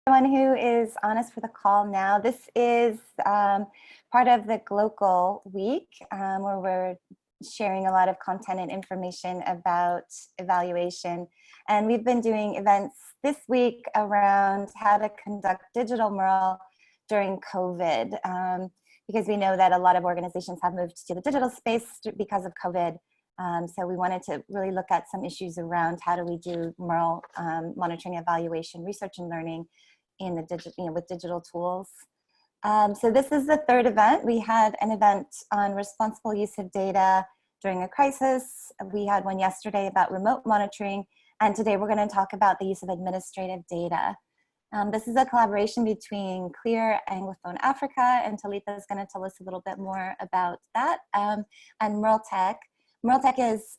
Everyone who is on us for the call now. This is part of the gLOCAL week where we're sharing a lot of content and information about evaluation. And we've been doing events this week around how to conduct digital MERL during COVID, because we know that a lot of organizations have moved to the digital space because of COVID. So we wanted to really look at some issues around how do we do MERL monitoring, evaluation, research and learning in the with digital tools. So this is the third event. We had an event on responsible use of data during a crisis. We had one yesterday about remote monitoring, and today we're going to talk about the use of administrative data. This is a collaboration between CLEAR, Anglophone Africa, and Talitha is going to tell us a little bit more about that, and MERL-tech. MERL-tech is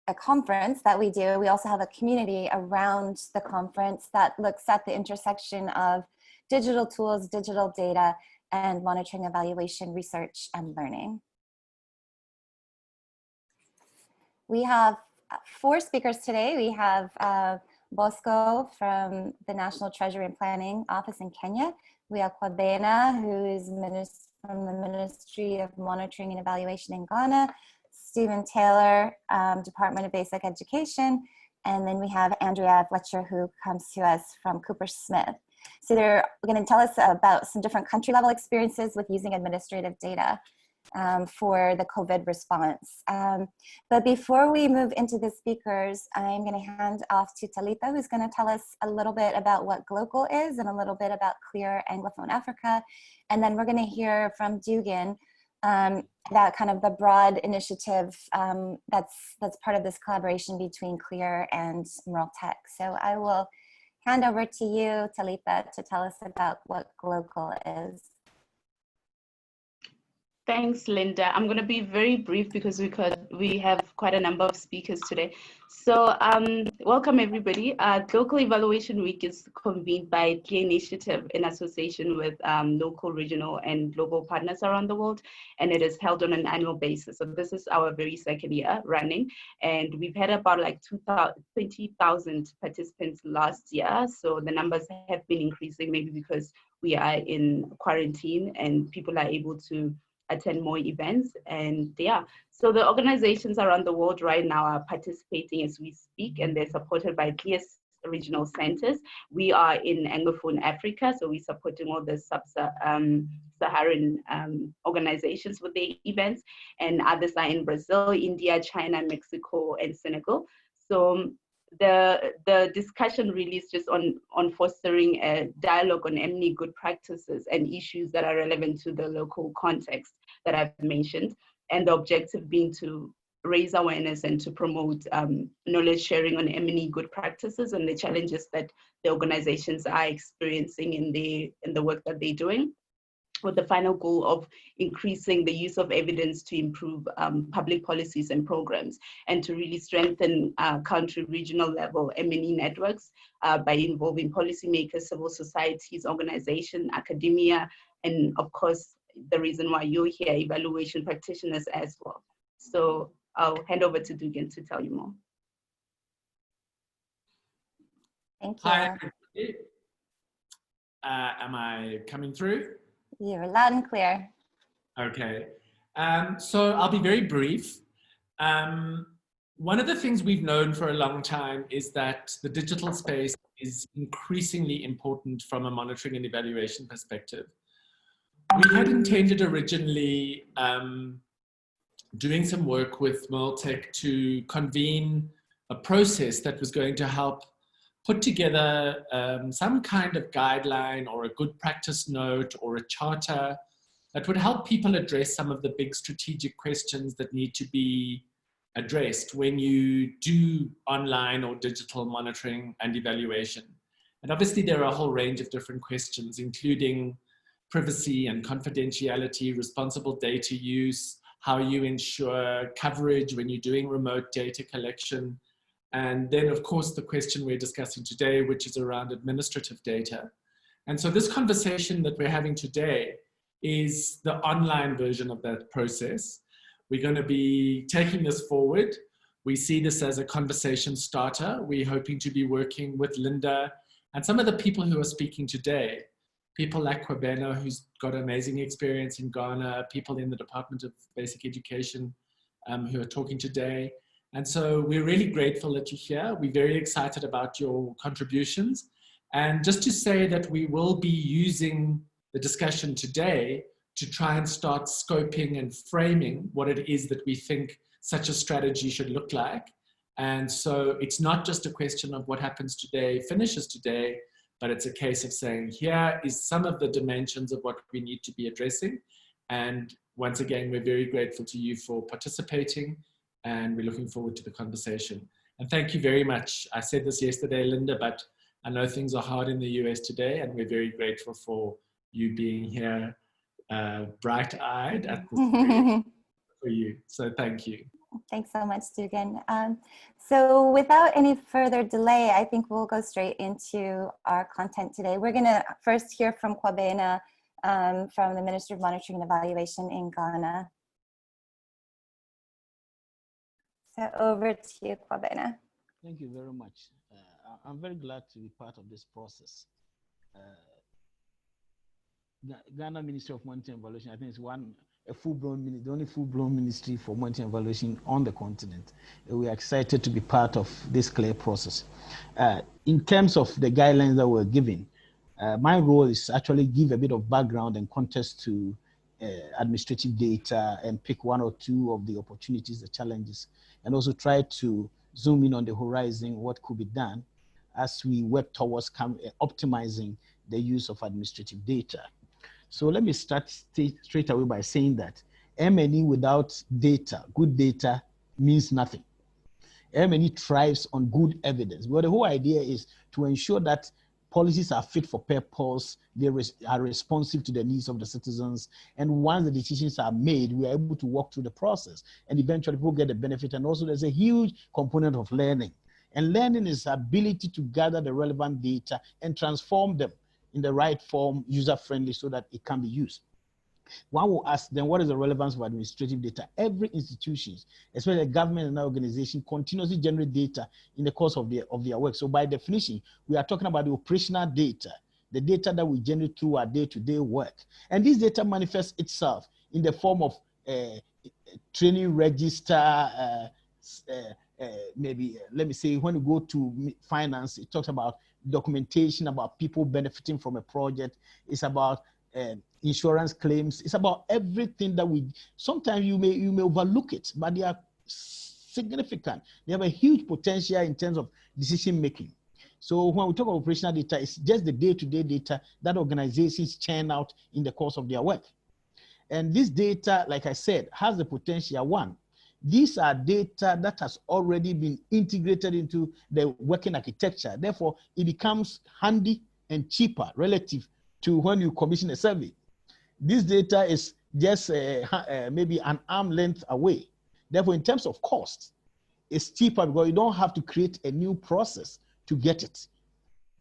a conference that we do. We also have a community around the conference that looks at the intersection of digital tools, digital data, and monitoring, evaluation, research, and learning. We have 4 speakers today. We have Bosco from the National Treasury and Planning Office in Kenya. We have Kwadena, who is from the Ministry of Monitoring and Evaluation in Ghana. Stephen Taylor, Department of Basic Education, and then we have Andrea Fletcher, who comes to us from Cooper Smith. So they're going to tell us about some different country level experiences with using administrative data for the COVID response. But before we move into the speakers, I'm going to hand off to Talitha, who's going to tell us a little bit about what gLOCAL is and a little bit about CLEAR Anglophone Africa. And then we're going to hear from Dugan that kind of the broad initiative that's part of this collaboration between CLEAR and MERL-tech. So I will hand over to you, Talitha, to tell us about what gLOCAL is. Thanks, Linda. I'm going to be very brief because we have quite a number of speakers today. So welcome everybody. gLOCAL Evaluation Week is convened by CLEAR Initiative in association with local, regional, and global partners around the world, and it is held on an annual basis. So this is our very second year running, and we've had about like 20,000 participants last year. So the numbers have been increasing, maybe because we are in quarantine and people are able to attend more events. And yeah, so the organizations around the world right now are participating as we speak, and they're supported by CLEAR regional centers. We are in Anglophone Africa, so we're supporting all the sub-Saharan organizations with the events, and others are in Brazil, India, China, Mexico, and Senegal. So the discussion really is just on fostering a dialogue on any good practices and issues that are relevant to the local context that I've mentioned, and the objective being to raise awareness and to promote knowledge sharing on many good practices and the challenges that the organizations are experiencing in the work that they're doing, with the final goal of increasing the use of evidence to improve public policies and programs, and to really strengthen country, regional level M&E networks by involving policymakers, civil societies, organizations, academia, and of course, the reason why you're here, evaluation practitioners as well. So I'll hand over to Dugan to tell you more. Thank you. Hi, am I coming through? You're loud and clear. Okay, so I'll be very brief. One of the things we've known for a long time is that the digital space is increasingly important from a monitoring and evaluation perspective. We had intended originally doing some work with MERL-tech to convene a process that was going to help put together some kind of guideline or a good practice note or a charter that would help people address some of the big strategic questions that need to be addressed when you do online or digital monitoring and evaluation. And obviously there are a whole range of different questions, including privacy and confidentiality, responsible data use, how you ensure coverage when you're doing remote data collection, and then of course the question we're discussing today, which is around administrative data. And so this conversation that we're having today is the online version of that process. We're going to be taking this forward We see this as a conversation starter. We're hoping to be working with Linda and some of the people who are speaking today. People like Kwabena, who's got amazing experience in Ghana, people in the Department of Basic Education who are talking today. And so we're really grateful that you're here. We're very excited about your contributions. And just to say that we will be using the discussion today to try and start scoping and framing what it is that we think such a strategy should look like. And so it's not just a question of what happens today, finishes today, but it's a case of saying, here is some of the dimensions of what we need to be addressing. And once again, we're very grateful to you for participating, and we're looking forward to the conversation. And thank you very much. I said this yesterday, Linda, but I know things are hard in the US today, and we're very grateful for you being here, bright-eyed at this for you. So thank you. Thanks so much, Dugan. So without any further delay, I think we'll go straight into our content today. We're going to first hear from Kwabena, from the Minister of Monitoring and Evaluation in Ghana. So over to you, Kwabena. Thank you very much. I'm very glad to be part of this process. Ghana Ministry of Monitoring and Evaluation, I think it's the only full-blown ministry for monitoring and evaluation on the continent. We are excited to be part of this clear process. In terms of the guidelines that we're giving, my role is actually give a bit of background and context to administrative data and pick one or two of the opportunities, the challenges, and also try to zoom in on the horizon, what could be done as we work towards optimizing the use of administrative data. So let me start straight away by saying that M&E without data, good data, means nothing. M&E thrives on good evidence. But the whole idea is to ensure that policies are fit for purpose, they are responsive to the needs of the citizens, and once the decisions are made, we are able to walk through the process, and eventually people get the benefit. And also there's a huge component of learning. And learning is the ability to gather the relevant data and transform them in the right form, user-friendly, so that it can be used. One will ask, then what is the relevance of administrative data? Every institution, especially a government and organization, continuously generate data in the course of their work. So by definition, we are talking about the operational data, the data that we generate through our day-to-day work. And this data manifests itself in the form of training register, maybe, let me say, when you go to finance, it talks about documentation about people benefiting from a project. It's about insurance claims. It's about everything that sometimes you may overlook it, but they are significant. They have a huge potential in terms of decision making. So when we talk about operational data, it's just the day-to-day data that organizations churn out in the course of their work. And this data, like I said, has the potential. One, these are data that has already been integrated into the working architecture. Therefore, it becomes handy and cheaper relative to when you commission a survey. This data is just maybe an arm length away. Therefore, in terms of cost, it's cheaper because you don't have to create a new process to get it.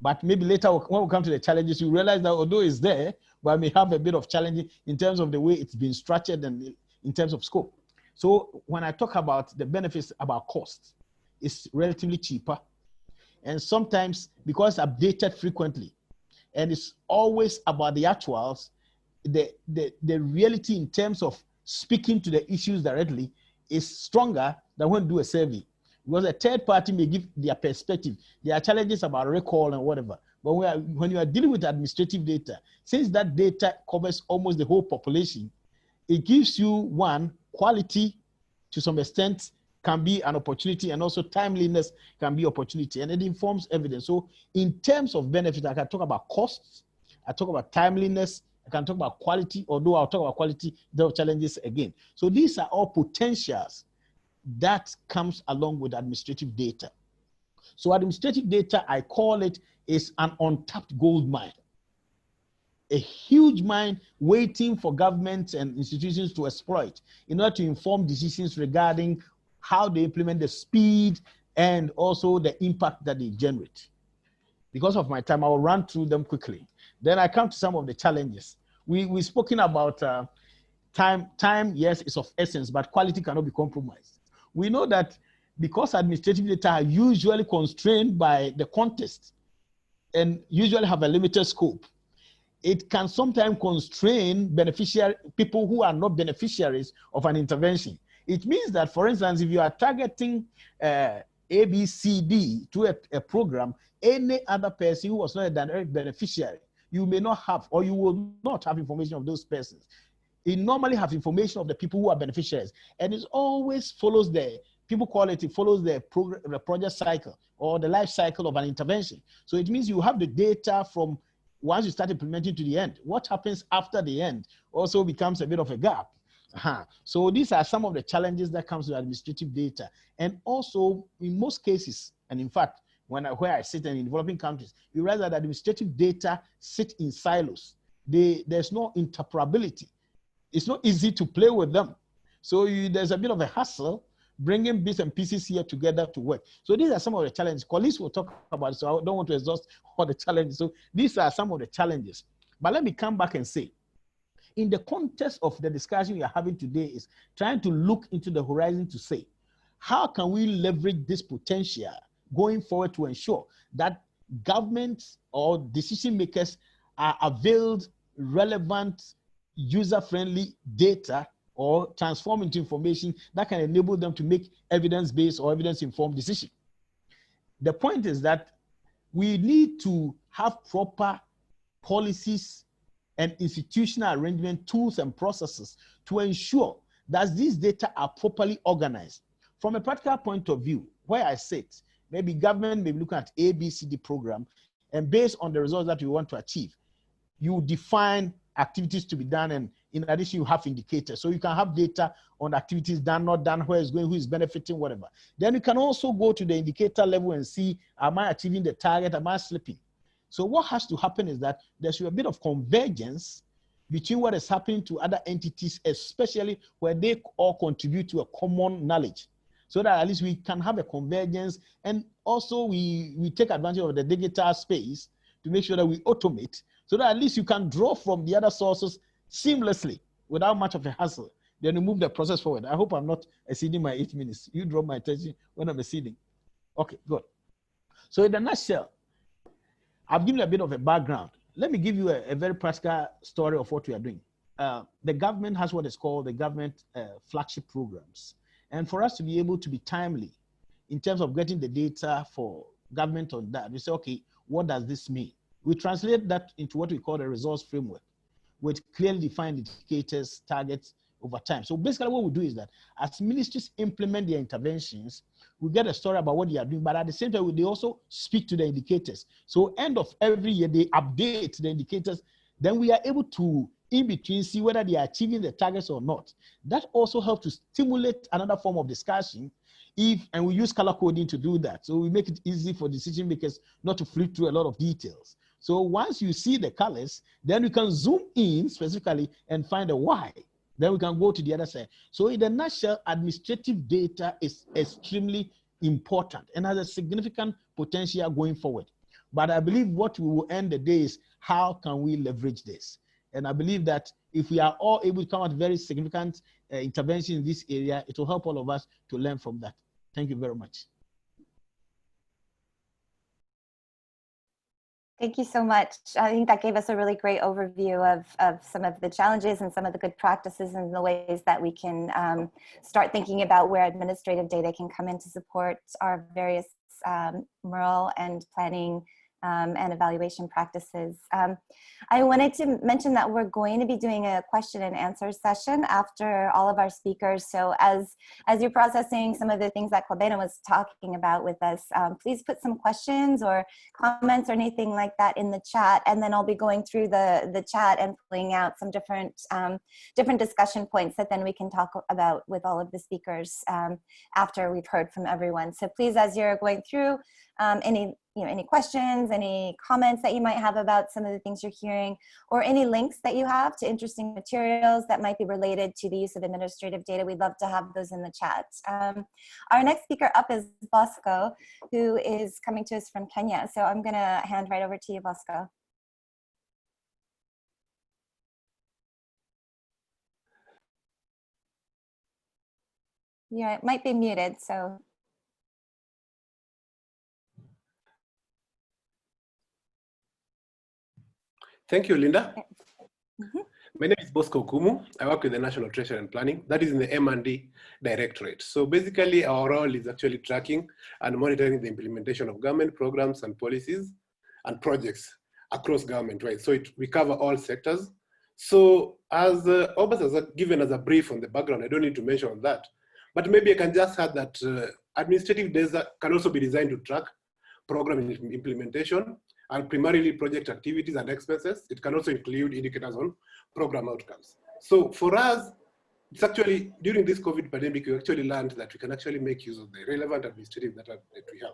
But maybe later, when we come to the challenges, you realize that although it's there, but may have a bit of challenge in terms of the way it's been structured and in terms of scope. So when I talk about the benefits about cost, it's relatively cheaper. And sometimes because updated frequently, and it's always about the actuals, the reality in terms of speaking to the issues directly is stronger than when you do a survey. Because a third party may give their perspective. There are challenges about recall and whatever. But when you are dealing with administrative data, since that data covers almost the whole population, it gives you, one, quality to some extent can be an opportunity, and also timeliness can be opportunity, and it informs evidence. So in terms of benefit, I can talk about costs, I talk about timeliness, I can talk about quality, although I'll talk about quality, there are challenges again. So these are all potentials that comes along with administrative data. So administrative data, I call it, is an untapped gold mine. A huge mine waiting for governments and institutions to exploit in order to inform decisions regarding how they implement the speed and also the impact that they generate. Because of my time, I will run through them quickly. Then I come to some of the challenges. We've spoken about time. Time, yes, is of essence, but quality cannot be compromised. We know that because administrative data are usually constrained by the context and usually have a limited scope, it can sometimes constrain people who are not beneficiaries of an intervention. It means that, for instance, if you are targeting ABCD to a program, any other person who was not a direct beneficiary, you may not have, or you will not have information of those persons. It normally has information of the people who are beneficiaries, and it always follows people call it follows the project cycle or the life cycle of an intervention. So it means you have the data from once you start implementing to the end. What happens after the end also becomes a bit of a gap. So these are some of the challenges that comes with administrative data. And also, in most cases, and in fact, where I sit in developing countries, you realize that administrative data sit in silos. There's no interoperability. It's not easy to play with them. So there's a bit of a hassle bringing bits and pieces here together to work. So these are some of the challenges. Colleagues will talk about it, so I don't want to exhaust all the challenges. So these are some of the challenges. But let me come back and say, in the context of the discussion we are having today is trying to look into the horizon to say, how can we leverage this potential going forward to ensure that governments or decision makers are availed relevant, user-friendly data or transform into information that can enable them to make evidence-based or evidence-informed decisions. The point is that we need to have proper policies and institutional arrangement, tools and processes to ensure that these data are properly organized. From a practical point of view, where I sit, maybe government may be looking at ABCD program, and based on the results that we want to achieve, you define activities to be done, and in addition, you have indicators. So you can have data on activities done, not done, where it's going, who is benefiting, whatever. Then you can also go to the indicator level and see, am I achieving the target, am I slipping? So what has to happen is that there should be a bit of convergence between what is happening to other entities, especially where they all contribute to a common knowledge, so that at least we can have a convergence, and also we take advantage of the digital space to make sure that we automate, so that at least you can draw from the other sources seamlessly without much of a hassle. Then you move the process forward. I hope I'm not exceeding my 8 minutes. You draw my attention when I'm exceeding. Okay, good. So in a nutshell, I've given you a bit of a background. Let me give you a very practical story of what we are doing. The government has what is called the government flagship programs. And for us to be able to be timely in terms of getting the data for government on that, we say, okay, what does this mean? We translate that into what we call a results framework, with clearly defined indicators, targets over time. So basically what we do is that as ministries implement their interventions, we get a story about what they are doing, but at the same time, they also speak to the indicators. So end of every year, they update the indicators. Then we are able to, in between, see whether they are achieving the targets or not. That also helps to stimulate another form of discussion, and we use color coding to do that. So we make it easy for decision makers not to flip through a lot of details. So once you see the colors, then you can zoom in specifically and find a why. Then we can go to the other side. So in a nutshell, administrative data is extremely important and has a significant potential going forward. But I believe what we will end the day is, how can we leverage this? And I believe that if we are all able to come out very significant intervention in this area, it will help all of us to learn from that. Thank you very much. Thank you so much. I think that gave us a really great overview of some of the challenges and some of the good practices and the ways that we can start thinking about where administrative data can come in to support our various MERL and planning and evaluation practices. I wanted to mention that we're going to be doing a question and answer session after all of our speakers. So as you're processing some of the things that Kwabena was talking about with us, please put some questions or comments or anything like that in the chat, and then I'll be going through the chat and pulling out some different discussion points that then we can talk about with all of the speakers after we've heard from everyone. So please, as you're going through, any questions, any comments that you might have about some of the things you're hearing, or any links that you have to interesting materials that might be related to the use of administrative data, we'd love to have those in the chat. Our next speaker up is Bosco, who is coming to us from Kenya. So I'm going to hand right over to you, Bosco. Yeah, it might be muted, so Thank you, Linda. Mhm. My name is Bosco Kumu. I work with the National Treasury and Planning. That is in the M&D Directorate. So basically, our role is actually tracking and monitoring the implementation of government programs and policies and projects across government, right? So we cover all sectors. So as Obas has given us a brief on the background, I don't need to mention that. But maybe I can just add that administrative data can also be designed to track program implementation and primarily project activities and expenses. It can also include indicators on program outcomes. So for us, it's actually, during this COVID pandemic, we actually learned that we can actually make use of the relevant administrative data that we have.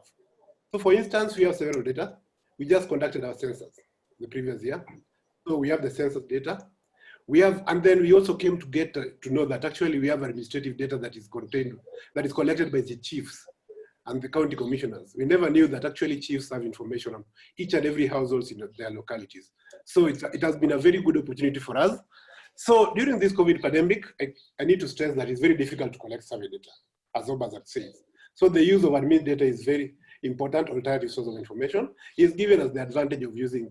So for instance, we have several data. We just conducted our census the previous year. So we have the census data. We have, and then we also came to get to know that actually we have administrative data that is contained, that is collected by the chiefs and the county commissioners. We never knew that actually chiefs have information on each and every household in their localities. So it has been a very good opportunity for us. So during this COVID pandemic, I need to stress that it's very difficult to collect survey data, as Obazat says. So the use of admin data is very important alternative source of information. It's given us the advantage of using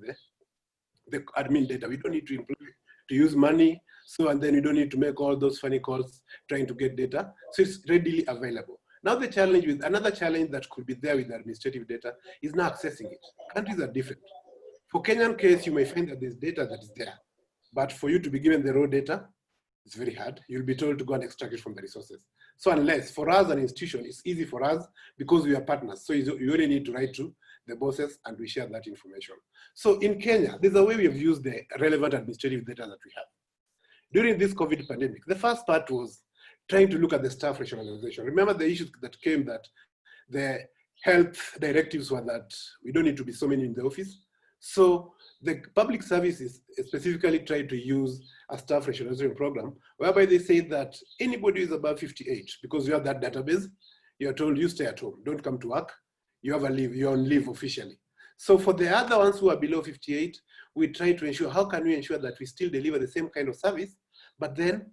the admin data. We don't need to use money. So, and then you don't need to make all those funny calls trying to get data. So it's readily available. Now the challenge with, another challenge that could be there with administrative data is now accessing it. Countries are different. For Kenyan case, you may find that there's data that is there, but for you to be given the raw data, it's very hard. You'll be told to go and extract it from the resources. So unless, for us, an institution, it's easy for us because we are partners. So you only need to write to the bosses and we share that information. So in Kenya, there's a way we have used the relevant administrative data that we have. During this COVID pandemic, the first part was trying to look at the staff rationalization. Remember the issues that came that the health directives were that we don't need to be so many in the office. So the public services specifically tried to use a staff rationalization program whereby they say that anybody who is above 58, because you have that database, you're told you stay at home, don't come to work, you have a leave, you're on leave officially. So for the other ones who are below 58, we try to ensure, how can we ensure that we still deliver the same kind of service, but then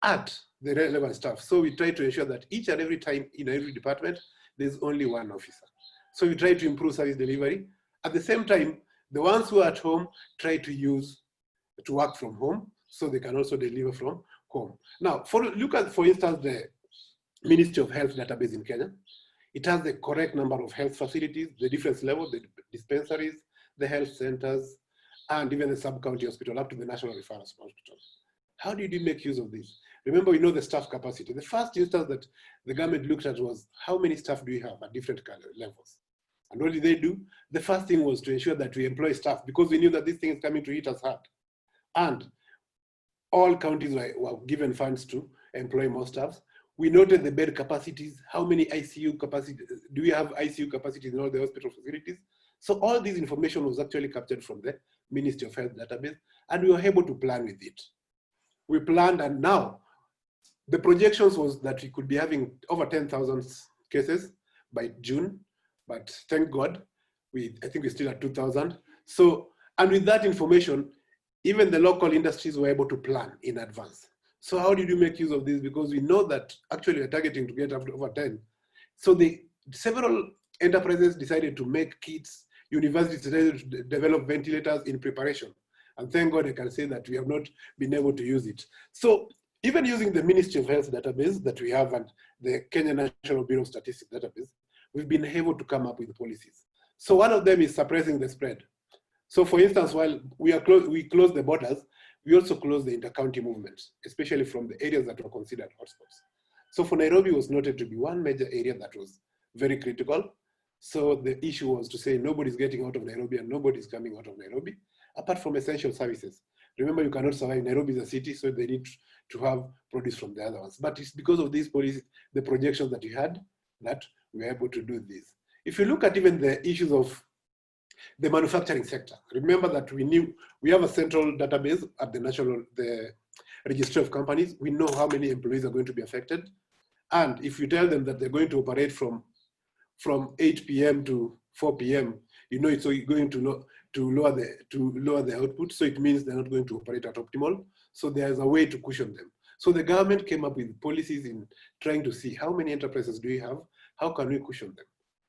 add the relevant staff. So we try to ensure that each and every time in every department, there's only one officer. So we try to improve service delivery. At the same time, the ones who are at home try to work from home so they can also deliver from home. Now, look at, for instance, the Ministry of Health database in Kenya. It has the correct number of health facilities, the different levels, the dispensaries, the health centers, and even the sub-county hospital up to the National Referral Hospital. How did you make use of this? Remember, we know the staff capacity. The first instance that the government looked at was how many staff do we have at different levels? And what did they do? The first thing was to ensure that we employ staff because we knew that this thing is coming to hit us hard. And all counties were given funds to employ more staff. We noted the bed capacities, how many ICU capacity, do we have ICU capacities in all the hospital facilities? So all this information was actually captured from the Ministry of Health database, and we were able to plan with it. We planned, and now the projections was that we could be having over 10,000 cases by June, but thank God, I think we're still at 2,000. So, and with that information, even the local industries were able to plan in advance. So how did you make use of this? Because we know that actually we're targeting to get up to over 10. So several enterprises decided to make kits, universities decided to develop ventilators in preparation. And thank God I can say that we have not been able to use it. So even using the Ministry of Health database that we have and the Kenya National Bureau of Statistics database, we've been able to come up with policies. So one of them is suppressing the spread. So for instance, while we close the borders, we also close the inter-county movements, especially from the areas that were considered hotspots. So for Nairobi was noted to be one major area that was very critical. So the issue was to say nobody's getting out of Nairobi and nobody's coming out of Nairobi, apart from essential services. Remember, you cannot survive. Nairobi is a city, so they need to have produce from the other ones. But it's because of these policies, the projections that we had, that we were able to do this. If you look at even the issues of the manufacturing sector, remember that we have a central database at the Registry of Companies. We know how many employees are going to be affected. And if you tell them that they're going to operate from 8 p.m. to 4 p.m., you know it's going to lower the output. So it means they're not going to operate at optimal. So there's a way to cushion them. So the government came up with policies in trying to see how many enterprises do we have, how can we cushion them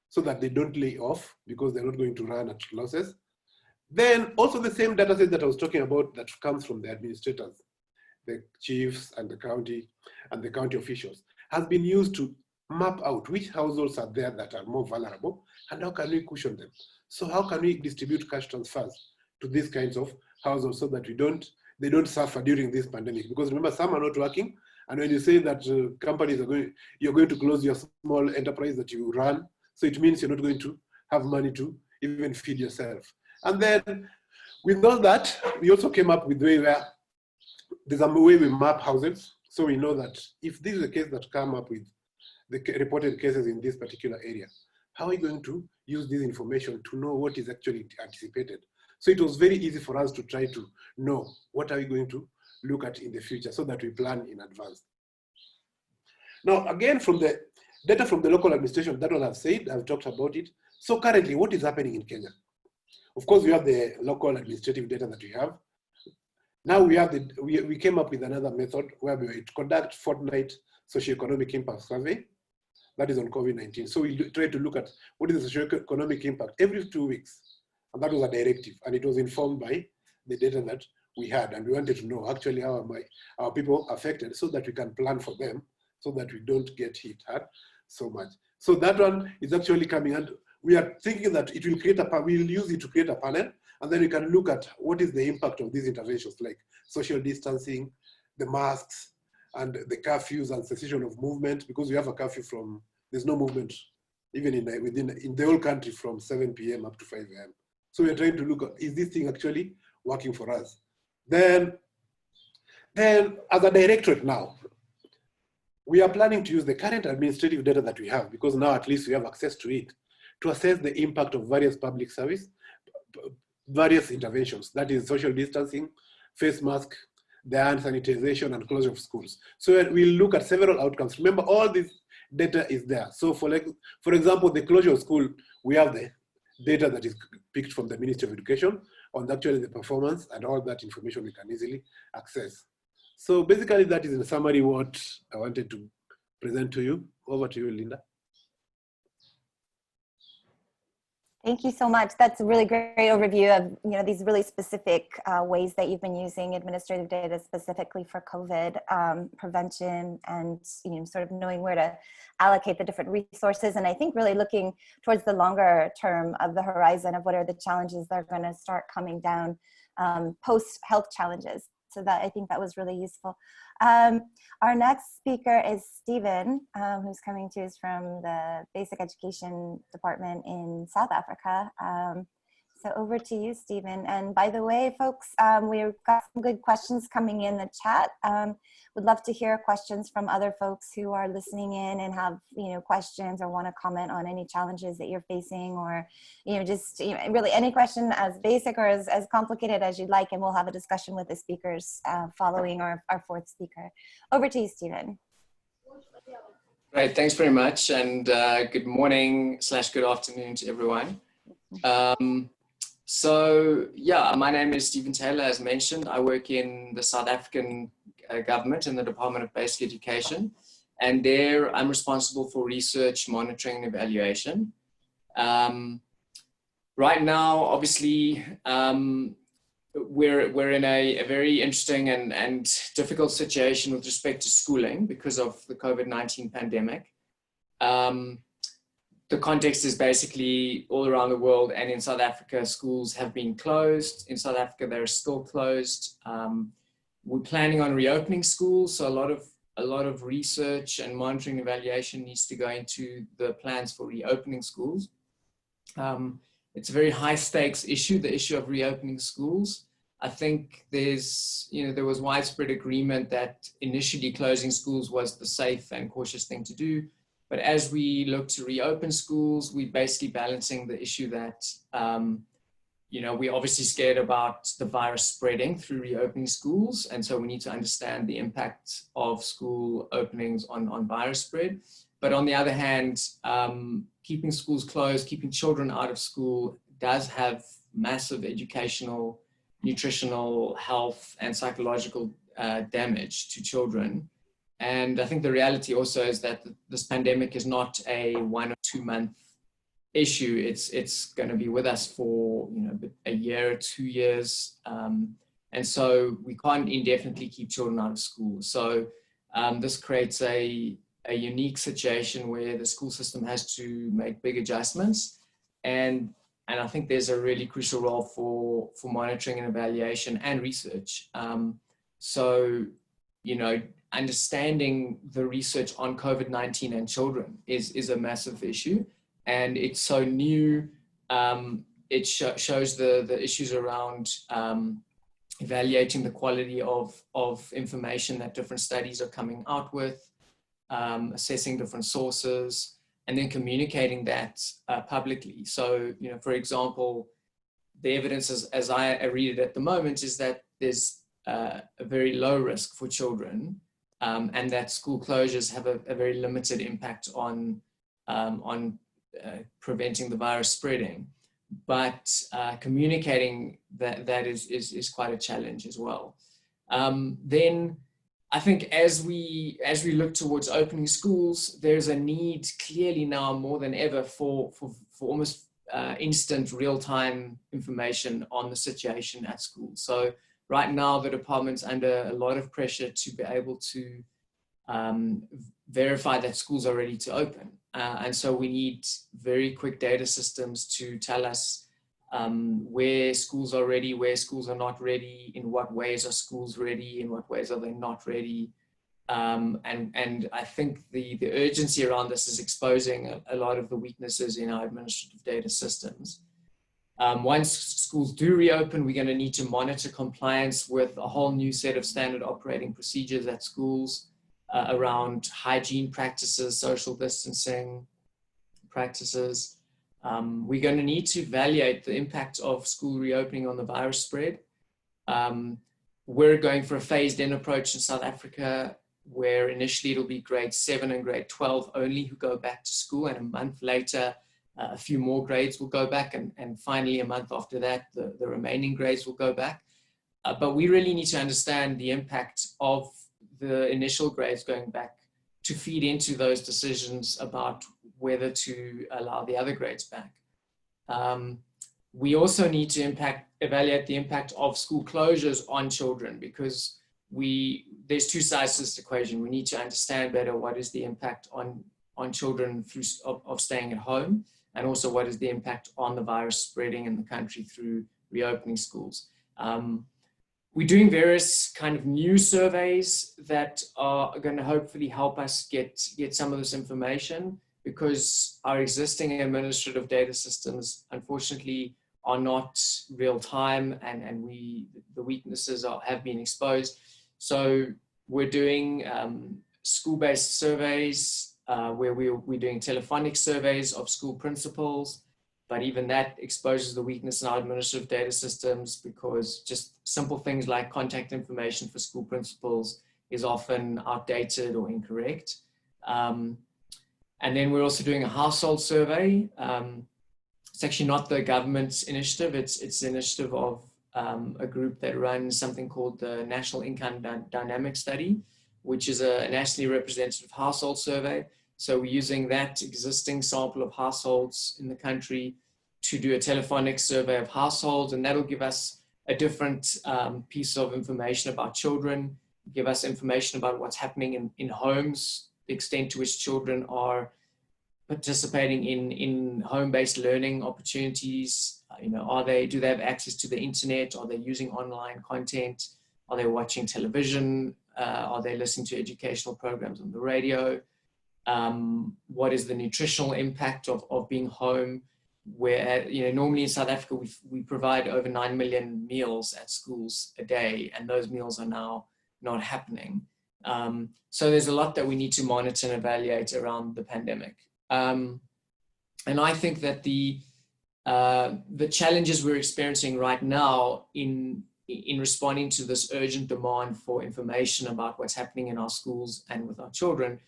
so that they don't lay off because they're not going to run at losses. Then also the same data set that I was talking about that comes from the administrators, the chiefs and the county officials, has been used to map out which households are there that are more vulnerable and how can we cushion them. So how can we distribute cash transfers to these kinds of households so that they don't suffer during this pandemic? Because remember, some are not working, and when you say that companies you're going to close your small enterprise that you run, so it means you're not going to have money to even feed yourself. And then with all that, we also came up with a way where there's a way we map houses. So we know that if this is a case that come up with the reported cases in this particular area, how are we going to use this information to know what is actually anticipated? So it was very easy for us to try to know what are we going to look at in the future so that we plan in advance. Now, again, from the data from the local administration, that what I've said, I've talked about it. So currently, what is happening in Kenya? Of course, we have the local administrative data that we have. Now we have we came up with another method where we conduct fortnight socioeconomic impact survey. That is on COVID-19. So we try to look at what is the socioeconomic impact every 2 weeks. And that was a directive. And it was informed by the data that we had. And we wanted to know actually how are our people affected so that we can plan for them so that we don't get hit hard so much. So that one is actually coming, and we are thinking that it will create we'll use it to create a panel, and then we can look at what is the impact of these interventions like social distancing, the masks, and the curfews and cessation of movement, because we have a curfew there's no movement even in the whole country from 7 p.m. up to 5 a.m. So we're trying to look at, is this thing actually working for us? Then as a directorate now, we are planning to use the current administrative data that we have, because now at least we have access to it, to assess the impact of various public service, various interventions, that is social distancing, face mask, the hand sanitization, and closure of schools. So we'll look at several outcomes. Remember, all this data is there. So for example, the closure of school, we have the data that is picked from the Ministry of Education on actually the performance, and all that information we can easily access. So basically that is in summary what I wanted to present to you. Over to you, Linda. Thank you so much. That's a really great overview of these really specific ways that you've been using administrative data specifically for COVID prevention, and sort of knowing where to allocate the different resources. And I think really looking towards the longer term of the horizon of what are the challenges that are going to start coming down post health challenges. So that, I think that was really useful. Our next speaker is Stephen, who's coming to us from the Basic Education Department in South Africa. So over to you, Stephen. And by the way, folks, we've got some good questions coming in the chat. Would love to hear questions from other folks who are listening in and have questions or want to comment on any challenges that you're facing, or just really any question as basic or as complicated as you'd like, and we'll have a discussion with the speakers following our fourth speaker. Over to you, Stephen. Great, thanks very much, and good morning / good afternoon to everyone. So yeah, my name is Stephen Taylor, as mentioned. I work in the South African government in the Department of Basic Education, and there I'm responsible for research, monitoring, and evaluation. Right now, obviously, we're in a very interesting and difficult situation with respect to schooling because of the COVID-19 pandemic. The context is basically all around the world, and in South Africa, schools have been closed. In South Africa, they're still closed. We're planning on reopening schools, so a lot of research and monitoring evaluation needs to go into the plans for reopening schools. It's a very high stakes issue, the issue of reopening schools. I think there was widespread agreement that initially closing schools was the safe and cautious thing to do. But as we look to reopen schools, we're basically balancing the issue that, we're obviously scared about the virus spreading through reopening schools. And so we need to understand the impact of school openings on virus spread. But on the other hand, keeping schools closed, keeping children out of school does have massive educational, nutritional, health, and psychological damage to children. And I think the reality also is that this pandemic is not a 1 or 2 month issue, it's going to be with us for, you know, a year, 2 years. And so we can't indefinitely keep children out of school. So this creates a unique situation where the school system has to make big adjustments. And I think there's a really crucial role for monitoring and evaluation and research. So, you know, understanding the research on COVID-19 and children is a massive issue. And it's so new. It shows the issues around evaluating the quality of information that different studies are coming out with, assessing different sources, and then communicating that publicly. So, you know, for example, the evidence as I read it at the moment is that there's a very low risk for children, and that school closures have a very limited impact on preventing the virus spreading. But communicating that is quite a challenge as well. Then I think as we look towards opening schools, there's a need clearly now more than ever for almost instant real-time information on the situation at school. So right now the department's under a lot of pressure to be able to verify that schools are ready to open. And so we need very quick data systems to tell us where schools are ready, where schools are not ready, in what ways are schools ready, in what ways are they not ready. And I think the urgency around this is exposing a lot of the weaknesses in our administrative data systems. Once schools do reopen, we're going to need to monitor compliance with a whole new set of standard operating procedures at schools around hygiene practices, social distancing practices. We're going to need to evaluate the impact of school reopening on the virus spread. We're going for a phased-in approach in South Africa, where initially it'll be grade 7 and grade 12 only who go back to school, and a month later, a few more grades will go back, and finally a month after that, the remaining grades will go back. But we really need to understand the impact of the initial grades going back to feed into those decisions about whether to allow the other grades back. We also need to evaluate the impact of school closures on children, because there's two sides to this equation. We need to understand better what is the impact on children of staying at home, and also what is the impact on the virus spreading in the country through reopening schools. We're doing various kind of new surveys that are going to hopefully help us get some of this information, because our existing administrative data systems, unfortunately, are not real time, and the weaknesses have been exposed. So we're doing school-based surveys where we're doing telephonic surveys of school principals, but even that exposes the weakness in our administrative data systems, because just simple things like contact information for school principals is often outdated or incorrect. And then we're also doing a household survey. It's actually not the government's initiative, it's the initiative of a group that runs something called the National Income Dynamic Study, which is a nationally representative household survey. So we're using that existing sample of households in the country to do a telephonic survey of households, and that'll give us a different piece of information about children, give us information about what's happening in homes, the extent to which children are participating in home-based learning opportunities. You know, do they have access to the internet? Are they using online content? Are they watching television? Are they listening to educational programs on the radio? What is the nutritional impact of being home? Where, you know, normally in South Africa, we provide over 9 million meals at schools a day, and those meals are now not happening. So there's a lot that we need to monitor and evaluate around the pandemic. And I think that the challenges we're experiencing right now in responding to this urgent demand for information about what's happening in our schools and with our children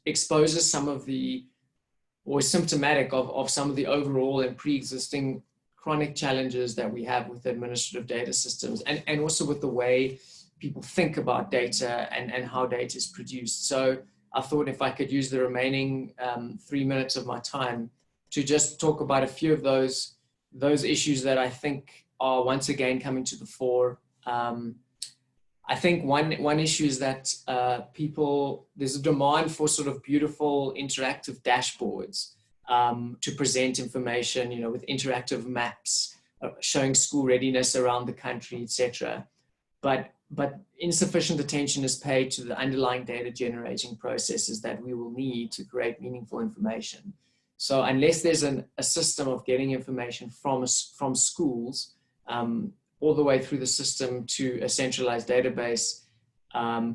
exposes some of or is symptomatic of some of the overall and pre-existing chronic challenges that we have with administrative data systems, and also with the way people think about data and how data is produced. So I thought if I could use the remaining 3 minutes of my time to just talk about a few of those issues that I think are once again coming to the fore. I think one issue is that there's a demand for sort of beautiful interactive dashboards to present information, you know, with interactive maps showing school readiness around the country, etc. But insufficient attention is paid to the underlying data generating processes that we will need to create meaningful information. So unless there's a system of getting information from schools all the way through the system to a centralized database,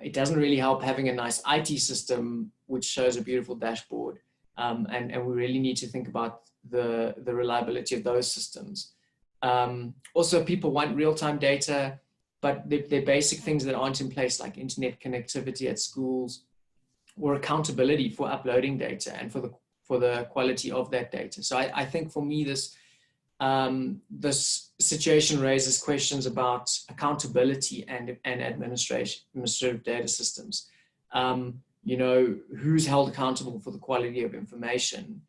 it doesn't really help having a nice IT system which shows a beautiful dashboard. And we really need to think about the reliability of those systems. Also, people want real-time data, but they're basic things that aren't in place, like internet connectivity at schools or accountability for uploading data and for the quality of that data. So I think for me, this situation raises questions about accountability and administrative data systems. You know, who's held accountable for the quality of information?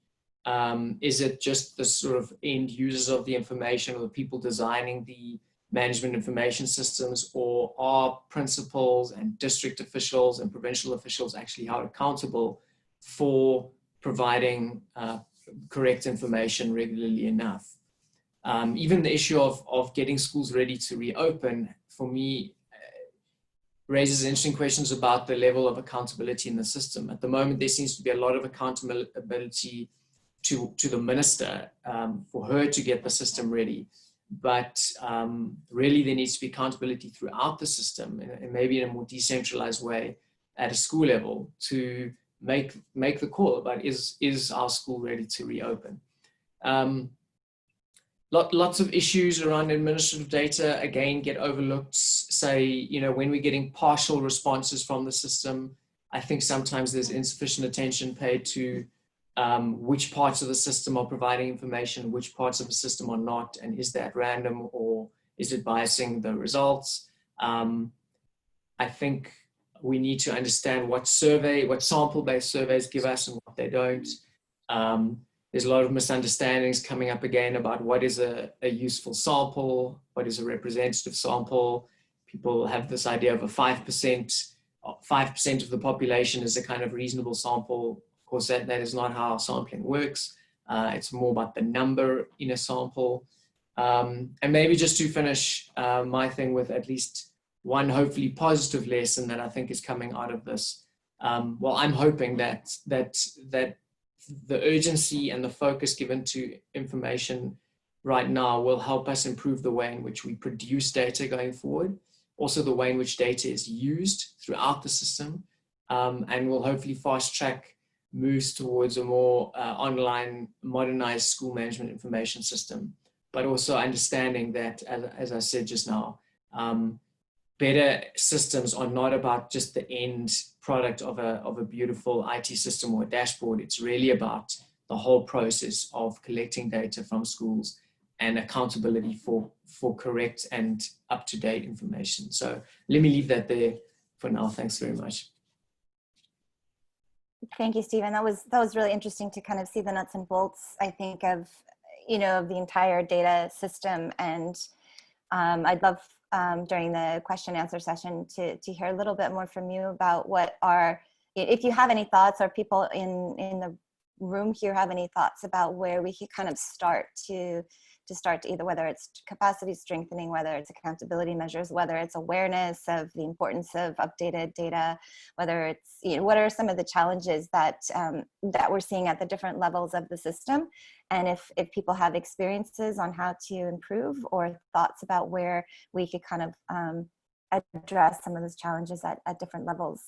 Is it just the sort of end users of the information or the people designing the management information systems, or are principals and district officials and provincial officials actually held accountable for providing correct information regularly enough? Even the issue of getting schools ready to reopen, for me, raises interesting questions about the level of accountability in the system. At the moment, there seems to be a lot of accountability to the minister for her to get the system ready. But really there needs to be accountability throughout the system, and maybe in a more decentralized way at a school level, to make the call about is our school ready to reopen. Lots of issues around administrative data, again, get overlooked. Say, you know, when we're getting partial responses from the system, I think sometimes there's insufficient attention paid to which parts of the system are providing information, which parts of the system are not, and is that random or is it biasing the results? I think we need to understand what sample-based surveys give us and what they don't. There's a lot of misunderstandings coming up again about what is a useful sample, what is a representative sample. People have this idea of a 5% of the population is a kind of reasonable sample. Of course, that is not how sampling works. It's more about the number in a sample. And maybe just to finish my thing with at least one hopefully positive lesson that I think is coming out of this. Well, I'm hoping that the urgency and the focus given to information right now will help us improve the way in which we produce data going forward, also the way in which data is used throughout the system, and will hopefully fast track moves towards a more online, modernized school management information system, but also understanding that, as I said just now, better systems are not about just the end product of a beautiful IT system or a dashboard. It's really about the whole process of collecting data from schools and accountability for correct and up-to-date information. So let me leave that there for now. Thanks very much. Thank you, Stephen. That was really interesting to kind of see the nuts and bolts, I think, of, you know, of the entire data system. And I'd love during the question and answer session to hear a little bit more from you about what are, if you have any thoughts, or people in the room here have any thoughts about where we could kind of start to either, whether it's capacity strengthening, whether it's accountability measures, whether it's awareness of the importance of updated data, whether it's, you know, what are some of the challenges that that we're seeing at the different levels of the system, and if people have experiences on how to improve or thoughts about where we could kind of address some of those challenges at different levels.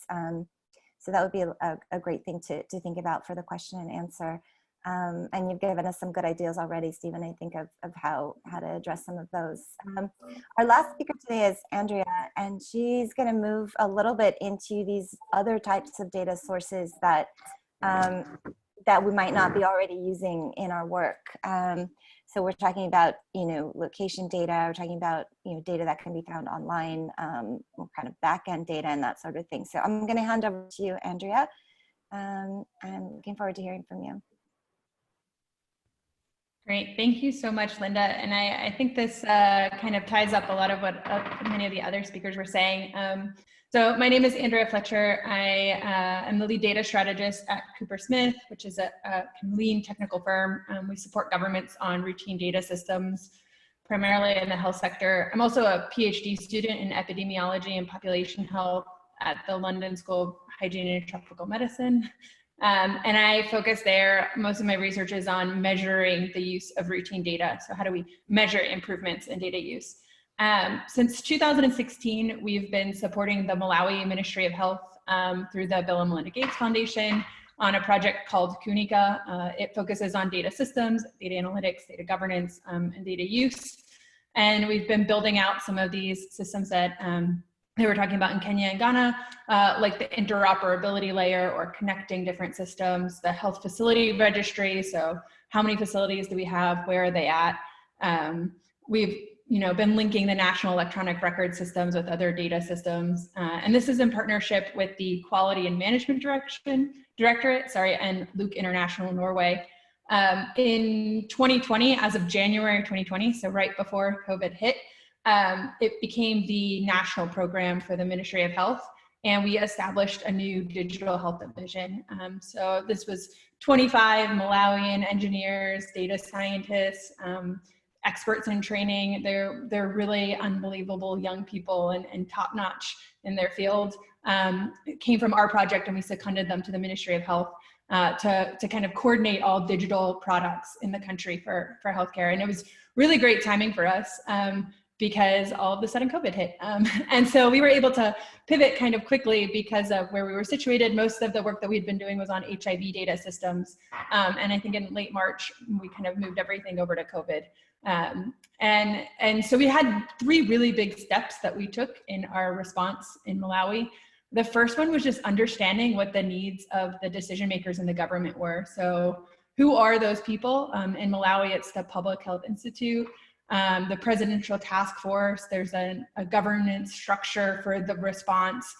So that would be a great thing to think about for the question and answer. And you've given us some good ideas already, Stephen, I think, of how to address some of those. Our last speaker today is Andrea, and she's going to move a little bit into these other types of data sources that that we might not be already using in our work. So we're talking about, you know, location data, we're talking about, you know, data that can be found online, kind of back-end data and that sort of thing. So I'm going to hand over to you, Andrea. I'm looking forward to hearing from you. Great, thank you so much, Linda. And I think this kind of ties up a lot of what many of the other speakers were saying. So my name is Andrea Fletcher. I am the lead data strategist at Cooper Smith, which is a lean technical firm. We support governments on routine data systems, primarily in the health sector. I'm also a PhD student in epidemiology and population health at the London School of Hygiene and Tropical Medicine. And I focus there, most of my research is on measuring the use of routine data. So how do we measure improvements in data use? Since 2016, we've been supporting the Malawi Ministry of Health through the Bill and Melinda Gates Foundation on a project called CUNICA. It focuses on data systems, data analytics, data governance, and data use. And we've been building out some of these systems that they were talking about in Kenya and Ghana, like the interoperability layer or connecting different systems, the health facility registry. So how many facilities do we have? Where are they at? We've been linking the national electronic record systems with other data systems. And this is in partnership with the Quality and Management Directorate, and Luke International Norway. In 2020, as of January 2020, so right before COVID hit, it became the national program for the Ministry of Health, and we established a new digital health division. So this was 25 Malawian engineers, data scientists, experts in training. They're really unbelievable young people and top-notch in their field. It came from our project, and we seconded them to the Ministry of Health to kind of coordinate all digital products in the country for healthcare. And it was really great timing for us because all of a sudden COVID hit. And so we were able to pivot kind of quickly because of where we were situated. Most of the work that we'd been doing was on HIV data systems. And I think in late March, we kind of moved everything over to COVID. And so we had 3 really big steps that we took in our response in Malawi. The first one was just understanding what the needs of the decision makers in the government were. So who are those people? In Malawi, it's the Public Health Institute, the Presidential Task Force. There's a governance structure for the response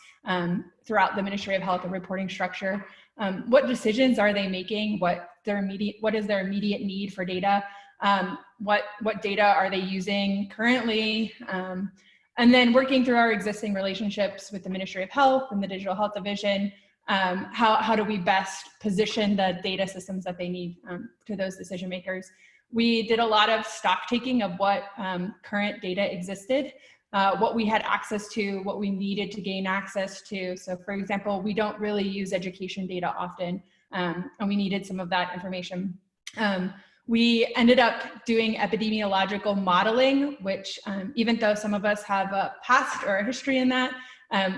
throughout the Ministry of Health, a reporting structure. What decisions are they making? What is their immediate need for data? What data are they using currently? And then working through our existing relationships with the Ministry of Health and the Digital Health Division, how do we best position the data systems that they need to those decision makers? We did a lot of stock taking of what current data existed, what we had access to, what we needed to gain access to. So for example, we don't really use education data often, and we needed some of that information. We ended up doing epidemiological modeling, which even though some of us have a past or a history in that,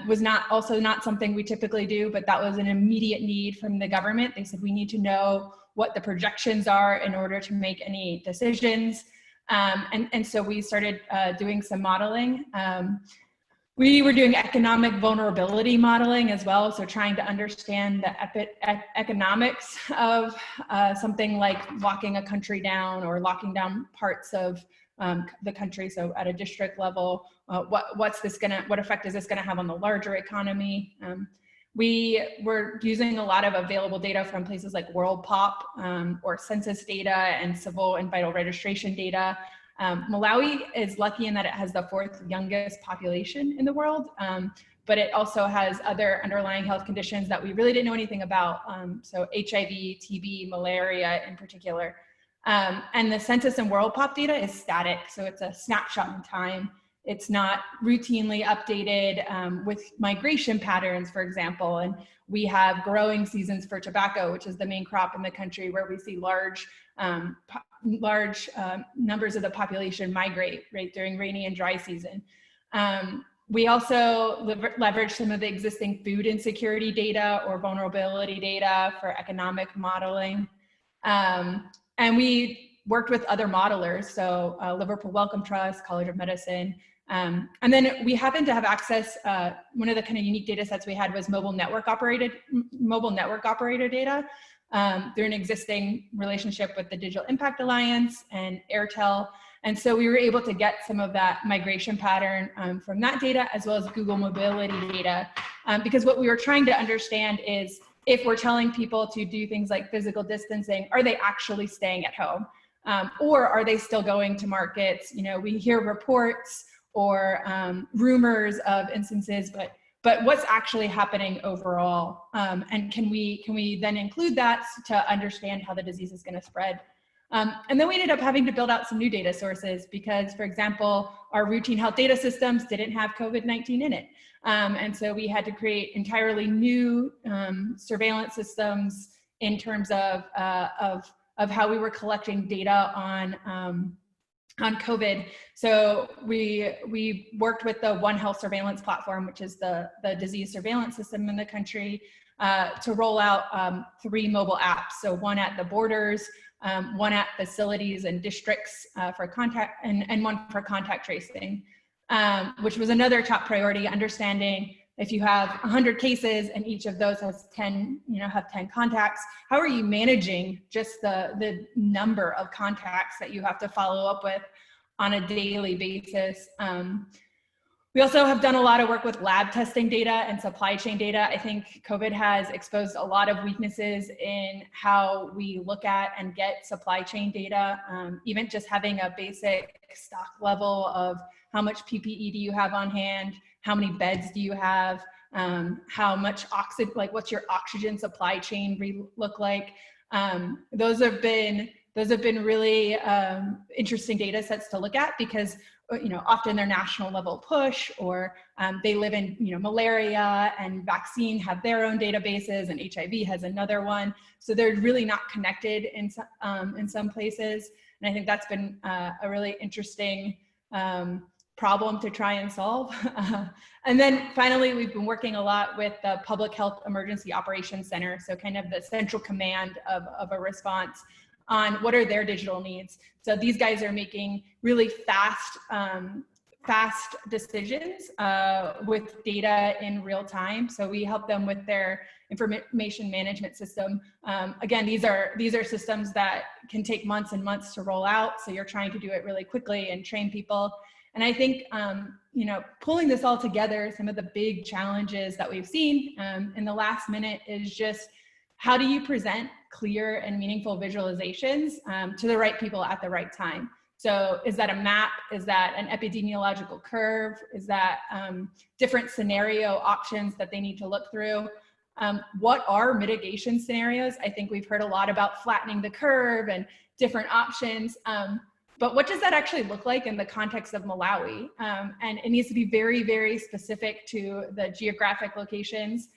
was also not something we typically do, but that was an immediate need from the government. They said, we need to know what the projections are in order to make any decisions. And so we started doing some modeling. We were doing economic vulnerability modeling as well, so trying to understand the economics of something like locking a country down or locking down parts of the country. So at a district level, what effect is this gonna have on the larger economy? We were using a lot of available data from places like WorldPop or census data and civil and vital registration data. Malawi is lucky in that it has the 4th youngest population in the world, but it also has other underlying health conditions that we really didn't know anything about. So HIV, TB, malaria in particular. And the census and WorldPop data is static, so it's a snapshot in time. It's not routinely updated with migration patterns, for example. And we have growing seasons for tobacco, which is the main crop in the country, where we see large numbers of the population migrate during rainy and dry season. We also leverage some of the existing food insecurity data or vulnerability data for economic modeling. And we worked with other modelers, so Liverpool Wellcome Trust, College of Medicine. And then we happened to have access, one of the kind of unique data sets we had was mobile network operator data through an existing relationship with the Digital Impact Alliance and Airtel. And so we were able to get some of that migration pattern from that data, as well as Google mobility data, because what we were trying to understand is if we're telling people to do things like physical distancing, are they actually staying at home? Or are they still going to markets? You know, we hear reports or rumors of instances, but what's actually happening overall? And can we then include that to understand how the disease is going to spread? And then we ended up having to build out some new data sources because, for example, our routine health data systems didn't have COVID-19 in it. And so we had to create entirely new surveillance systems in terms of how we were collecting data on COVID. So we worked with the One Health surveillance platform, which is the disease surveillance system in the country, to roll out 3 mobile apps. So one at the borders, one at facilities and districts for contact, and one for contact tracing, which was another top priority, understanding if you have 100 cases and each of those has 10, have 10 contacts, how are you managing just the number of contacts that you have to follow up with on a daily basis? We also have done a lot of work with lab testing data and supply chain data. I think COVID has exposed a lot of weaknesses in how we look at and get supply chain data. Even just having a basic stock level of how much PPE do you have on hand, how many beds do you have, how much oxygen, like what's your oxygen supply chain look like? Those have been really interesting data sets to look at because often they're national level push, or they live in, malaria and vaccine have their own databases and HIV has another one. So they're really not connected in some places. And I think that's been a really interesting problem to try and solve. And then finally, we've been working a lot with the Public Health Emergency Operations Center. So kind of the central command of a response on what are their digital needs. So these guys are making really fast decisions with data in real time. So we help them with their information management system. Again, these are systems that can take months and months to roll out. So you're trying to do it really quickly and train people. And I think, pulling this all together, some of the big challenges that we've seen in the last minute is just, how do you present clear and meaningful visualizations to the right people at the right time? So is that a map? Is that an epidemiological curve? Is that different scenario options that they need to look through? What are mitigation scenarios? I think we've heard a lot about flattening the curve and different options. But what does that actually look like in the context of Malawi? And it needs to be very, very specific to the geographic locations.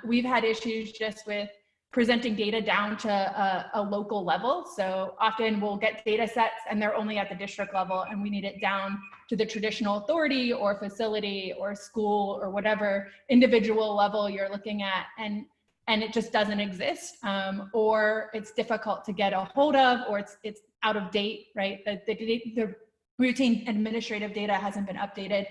We've had issues just with presenting data down to a local level. So often we'll get data sets and they're only at the district level, and we need it down to the traditional authority or facility or school or whatever individual level you're looking at, and it just doesn't exist, or it's difficult to get a hold of, or it's out of date, right? The routine administrative data hasn't been updated.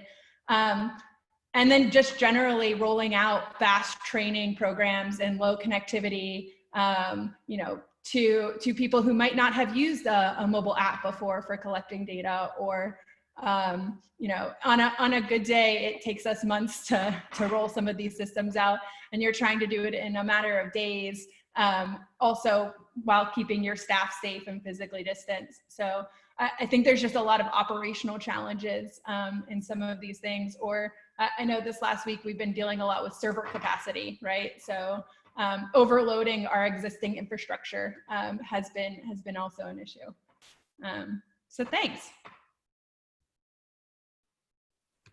And then just generally rolling out fast training programs and low connectivity, to people who might not have used a mobile app before for collecting data, or, on a good day, it takes us months to roll some of these systems out, and you're trying to do it in a matter of days, also while keeping your staff safe and physically distanced. So I think there's just a lot of operational challenges in some of these things. Or I know this last week we've been dealing a lot with server capacity, right? So overloading our existing infrastructure has been also an issue. So thanks.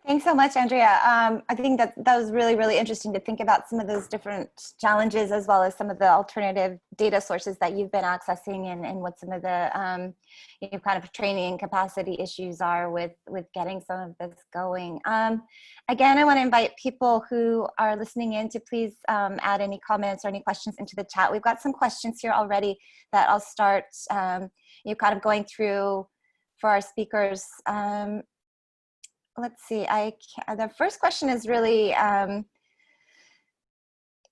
Thanks so much, Andrea. I think that was really, really interesting to think about some of those different challenges, as well as some of the alternative data sources that you've been accessing, and what some of the kind of training capacity issues are with getting some of this going. Again, I want to invite people who are listening in to please add any comments or any questions into the chat. We've got some questions here already that I'll start kind of going through for our speakers. Let's see, the first question is really,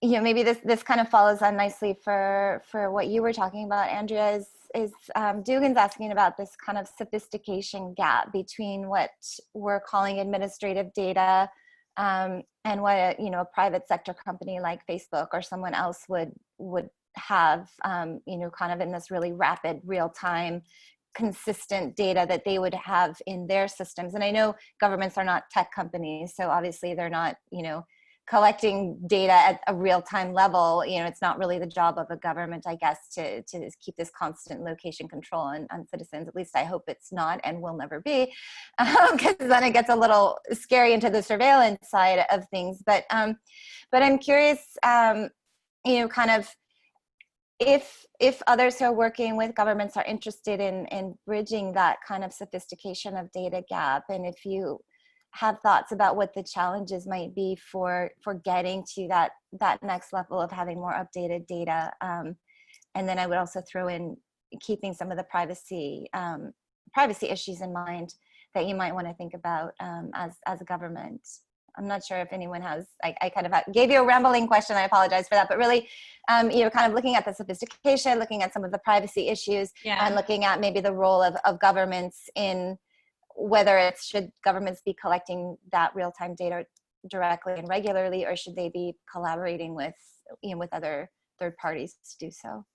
maybe this kind of follows on nicely for what you were talking about, Andrea, is Dugan's asking about this kind of sophistication gap between what we're calling administrative data and what a private sector company like Facebook or someone else would have, you know, kind of in this really rapid, real-time, consistent data that they would have in their systems. And I know governments are not tech companies, so obviously they're not, you know, collecting data at a real-time level. You know, it's not really the job of a government, I guess, to keep this constant location control on citizens. At least I hope it's not and will never be, because then it gets a little scary into the surveillance side of things. But I'm curious, you know, kind of if others who are working with governments are interested in bridging that kind of sophistication of data gap, and if you have thoughts about what the challenges might be for getting to that next level of having more updated data. And then I would also throw in keeping some of the privacy issues in mind that you might want to think about as a government. I'm not sure if anyone has, I kind of gave you a rambling question, I apologize for that, but really, you know, kind of looking at the sophistication, looking at some of the privacy issues, and looking at maybe the role of governments in whether it's, should governments be collecting that real-time data directly and regularly, or should they be collaborating with, you know, with other third parties to do so?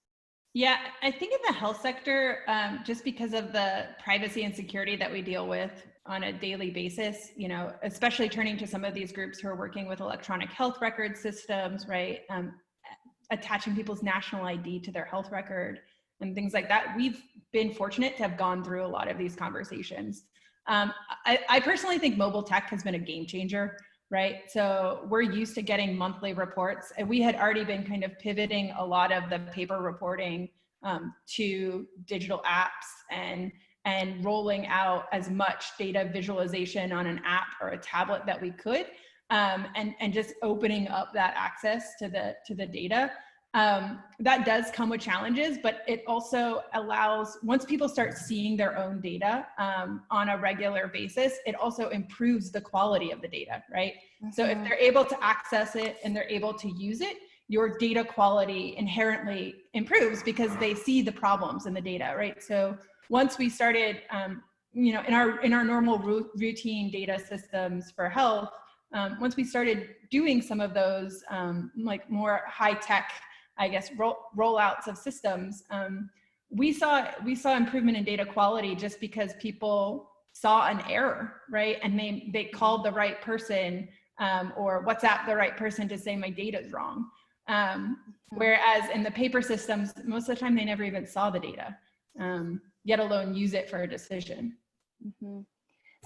Yeah, I think in the health sector, just because of the privacy and security that we deal with on a daily basis, you know, especially turning to some of these groups who are working with electronic health record systems, right? Attaching people's national ID to their health record and things like that. We've been fortunate to have gone through a lot of these conversations. I personally think mobile tech has been a game changer, right? So we're used to getting monthly reports, and we had already been kind of pivoting a lot of the paper reporting to digital apps and rolling out as much data visualization on an app or a tablet that we could, and just opening up that access to the data. That does come with challenges, but it also allows, once people start seeing their own data on a regular basis, it also improves the quality of the data, right? Mm-hmm. So if they're able to access it and they're able to use it, your data quality inherently improves because they see the problems in the data, right? So once we started, you know, in our normal routine data systems for health, once we started doing some of those like more high tech, I guess, rollouts of systems, we saw improvement in data quality just because people saw an error, right? And they called the right person or WhatsApp the right person to say my data is wrong. Whereas in the paper systems, most of the time they never even saw the data, yet alone use it for a decision. Mm-hmm.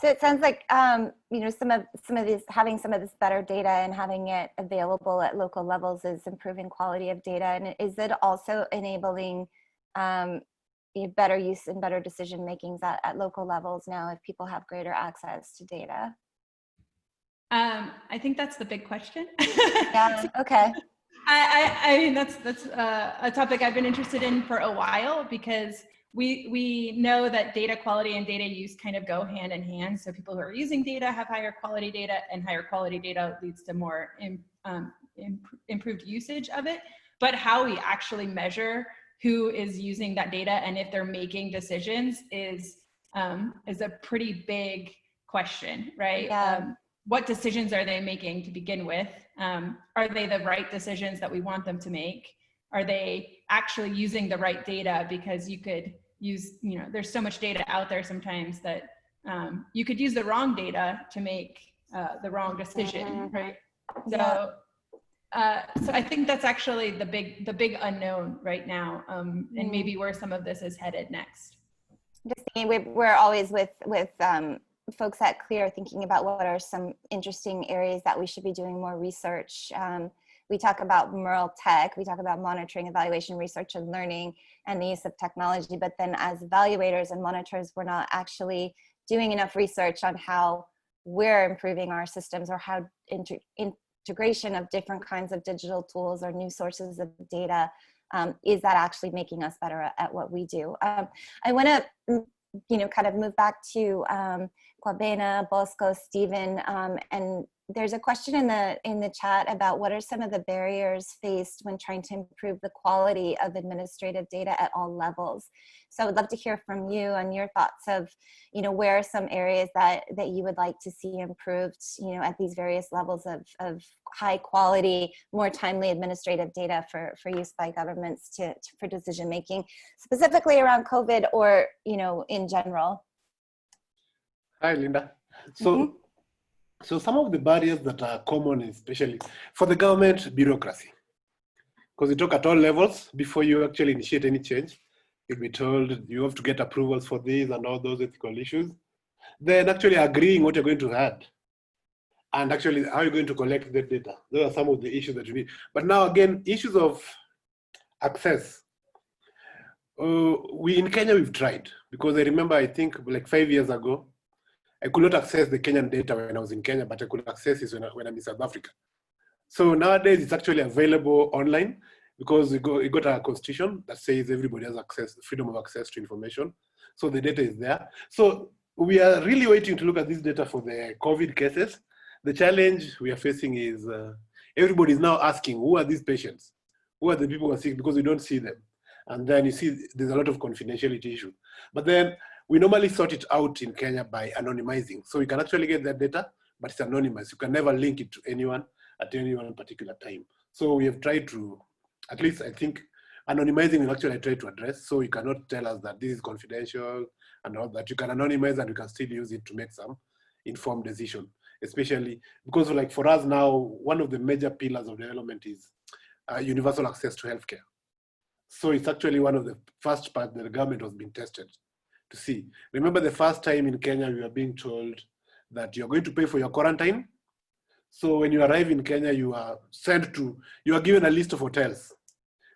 So it sounds like, you know, some of these, having some of this better data and having it available at local levels is improving quality of data. And is it also enabling better use and better decision makings at local levels now if people have greater access to data? I think that's the big question. Yeah, okay. I mean, that's a topic I've been interested in for a while, because we know that data quality and data use kind of go hand in hand. So people who are using data have higher quality data, and higher quality data leads to more improved usage of it. But how we actually measure who is using that data and if they're making decisions is a pretty big question, right? Yeah. What decisions are they making to begin with? Are they the right decisions that we want them to make? Are they actually using the right data? Because you could use, you know, there's so much data out there sometimes that you could use the wrong data to make the wrong decision, right? So, so I think that's actually the big unknown right now, and maybe where some of this is headed next. Just thinking, we're always with folks at CLEAR thinking about what are some interesting areas that we should be doing more research. We talk about MERL-tech, we talk about monitoring, evaluation, research, and learning, and the use of technology. But then as evaluators and monitors, we're not actually doing enough research on how we're improving our systems, or how integration of different kinds of digital tools or new sources of data, is that actually making us better at what we do? I want to, you know, kind of move back to Kwabena, Bosco, Stephen, and there's a question in the chat about what are some of the barriers faced when trying to improve the quality of administrative data at all levels. So I would love to hear from you on your thoughts of, where are some areas that you would like to see improved, at these various levels of high quality, more timely administrative data for use by governments for decision making, specifically around COVID or, in general. Hi, Linda. So some of the barriers that are common, especially for the government, bureaucracy. Because you talk at all levels before you actually initiate any change. You'll be told you have to get approvals for these and all those ethical issues. Then actually agreeing what you're going to add. And actually how you're going to collect that data. Those are some of the issues that you need. But now again, issues of access. In Kenya, we've tried. Because I remember, I think like 5 years ago, I could not access the Kenyan data when I was in Kenya, but I could access it when I'm in South Africa. So nowadays it's actually available online because we got a constitution that says everybody has freedom of access to information. So the data is there. So we are really waiting to look at this data for the COVID cases. The challenge we are facing is everybody is now asking, who are these patients? Who are the people who are sick? Because we don't see them. And then you see there's a lot of confidentiality issue. But then we normally sort it out in Kenya by anonymizing. So you can actually get that data, but it's anonymous. You can never link it to anyone at any one particular time. So we have tried to, at least I think, anonymizing will actually try to address. So you cannot tell us that this is confidential and all that. You can anonymize and you can still use it to make some informed decision, especially because like for us now, one of the major pillars of development is universal access to healthcare. So it's actually one of the first parts that the government was being tested to see. Remember the first time in Kenya, we were being told that you're going to pay for your quarantine. So when you arrive in Kenya, you are given a list of hotels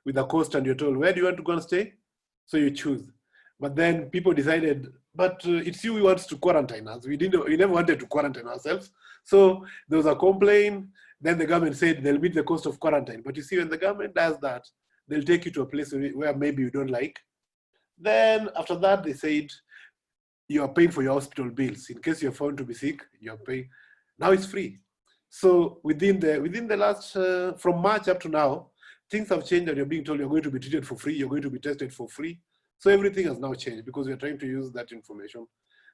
with a cost and you're told, where do you want to go and stay? So you choose. But then people decided, but it's you who wants to quarantine us. We never wanted to quarantine ourselves. So there was a complaint. Then the government said they'll meet the cost of quarantine. But you see, when the government does that, they'll take you to a place where maybe you don't like. Then after that, they said, you are paying for your hospital bills. In case you're found to be sick, you're paying. Now it's free. So within the last, from March up to now, things have changed and you're being told you're going to be treated for free, you're going to be tested for free. So everything has now changed because we're trying to use that information.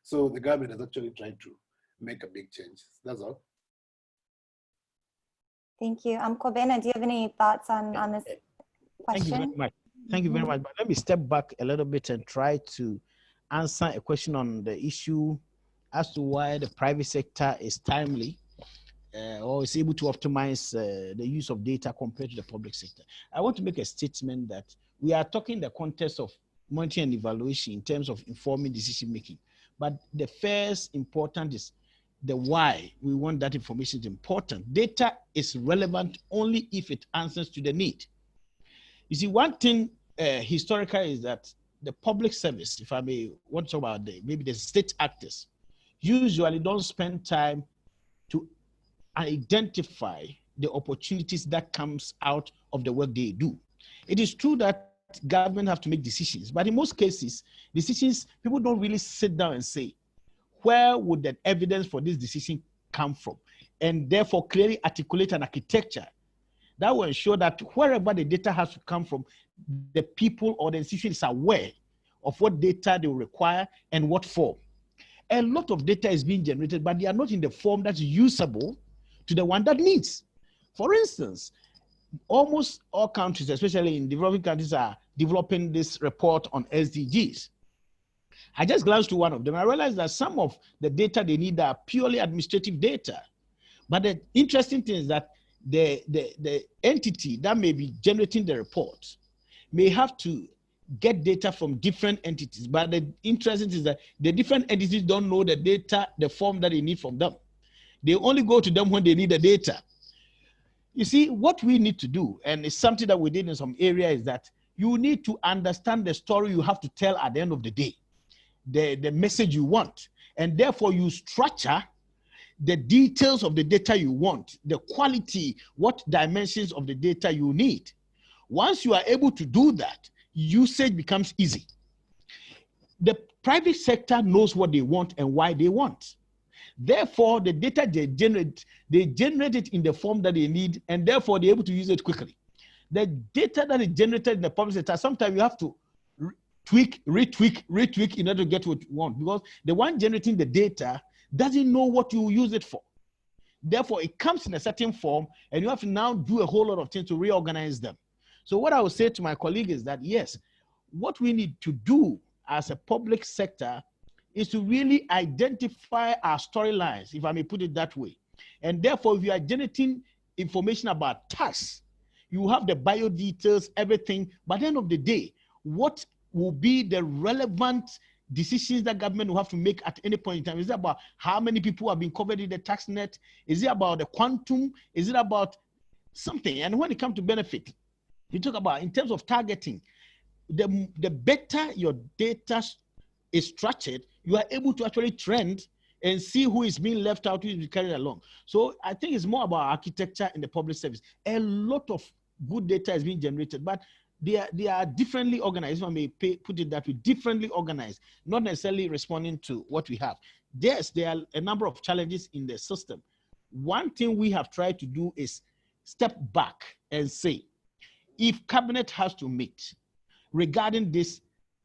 So the government has actually tried to make a big change. That's all. Thank you. Kobena, do you have any thoughts on this question? Thank you very much. Thank you very much. But let me step back a little bit and try to answer a question on the issue as to why the private sector is timely or is able to optimize the use of data compared to the public sector. I want to make a statement that we are talking in the context of monitoring and evaluation in terms of informing decision making. But the first important is the why we want that information is important. Data is relevant only if it answers to the need. You see, one thing historically is that the public service, if I may want to talk about maybe the state actors, usually don't spend time to identify the opportunities that comes out of the work they do. It is true that government have to make decisions, but in most cases, decisions, people don't really sit down and say, where would the evidence for this decision come from? And therefore clearly articulate an architecture that will ensure that wherever the data has to come from, the people or the institution is aware of what data they will require and what form. A lot of data is being generated, but they are not in the form that's usable to the one that needs. For instance, almost all countries, especially in developing countries, are developing this report on SDGs. I just glanced to one of them. I realized that some of the data they need are purely administrative data. But the interesting thing is that the entity that may be generating the report may have to get data from different entities. But the interesting thing is that the different entities don't know the data, the form that they need from them. They only go to them when they need the data. You see, what we need to do, and it's something that we did in some area, is that you need to understand the story you have to tell at the end of the day, the message you want. And therefore you structure the details of the data you want, the quality, what dimensions of the data you need. Once you are able to do that, usage becomes easy. The private sector knows what they want and why they want. Therefore, the data they generate it in the form that they need, and therefore they're able to use it quickly. The data that is generated in the public sector, sometimes you have to tweak, retweak in order to get what you want, because the one generating the data doesn't know what you use it for. Therefore, it comes in a certain form, and you have to now do a whole lot of things to reorganize them. So what I would say to my colleague is that, yes, what we need to do as a public sector is to really identify our storylines, if I may put it that way. And therefore, if you are generating information about tasks, you have the bio details, everything. But at the end of the day, what will be the relevant decisions that government will have to make at any point in time? Is it about how many people have been covered in the tax net? Is it about the quantum? Is it about something? And when it comes to benefit, you talk about in terms of targeting, the better your data is structured, you are able to actually trend and see who is being left out, who is being carried along. So I think it's more about architecture in the public service. A lot of good data is being generated, but they are differently organized, if I may put it that way, differently organized, not necessarily responding to what we have. Yes, there are a number of challenges in the system. One thing we have tried to do is step back and say, if cabinet has to meet regarding this,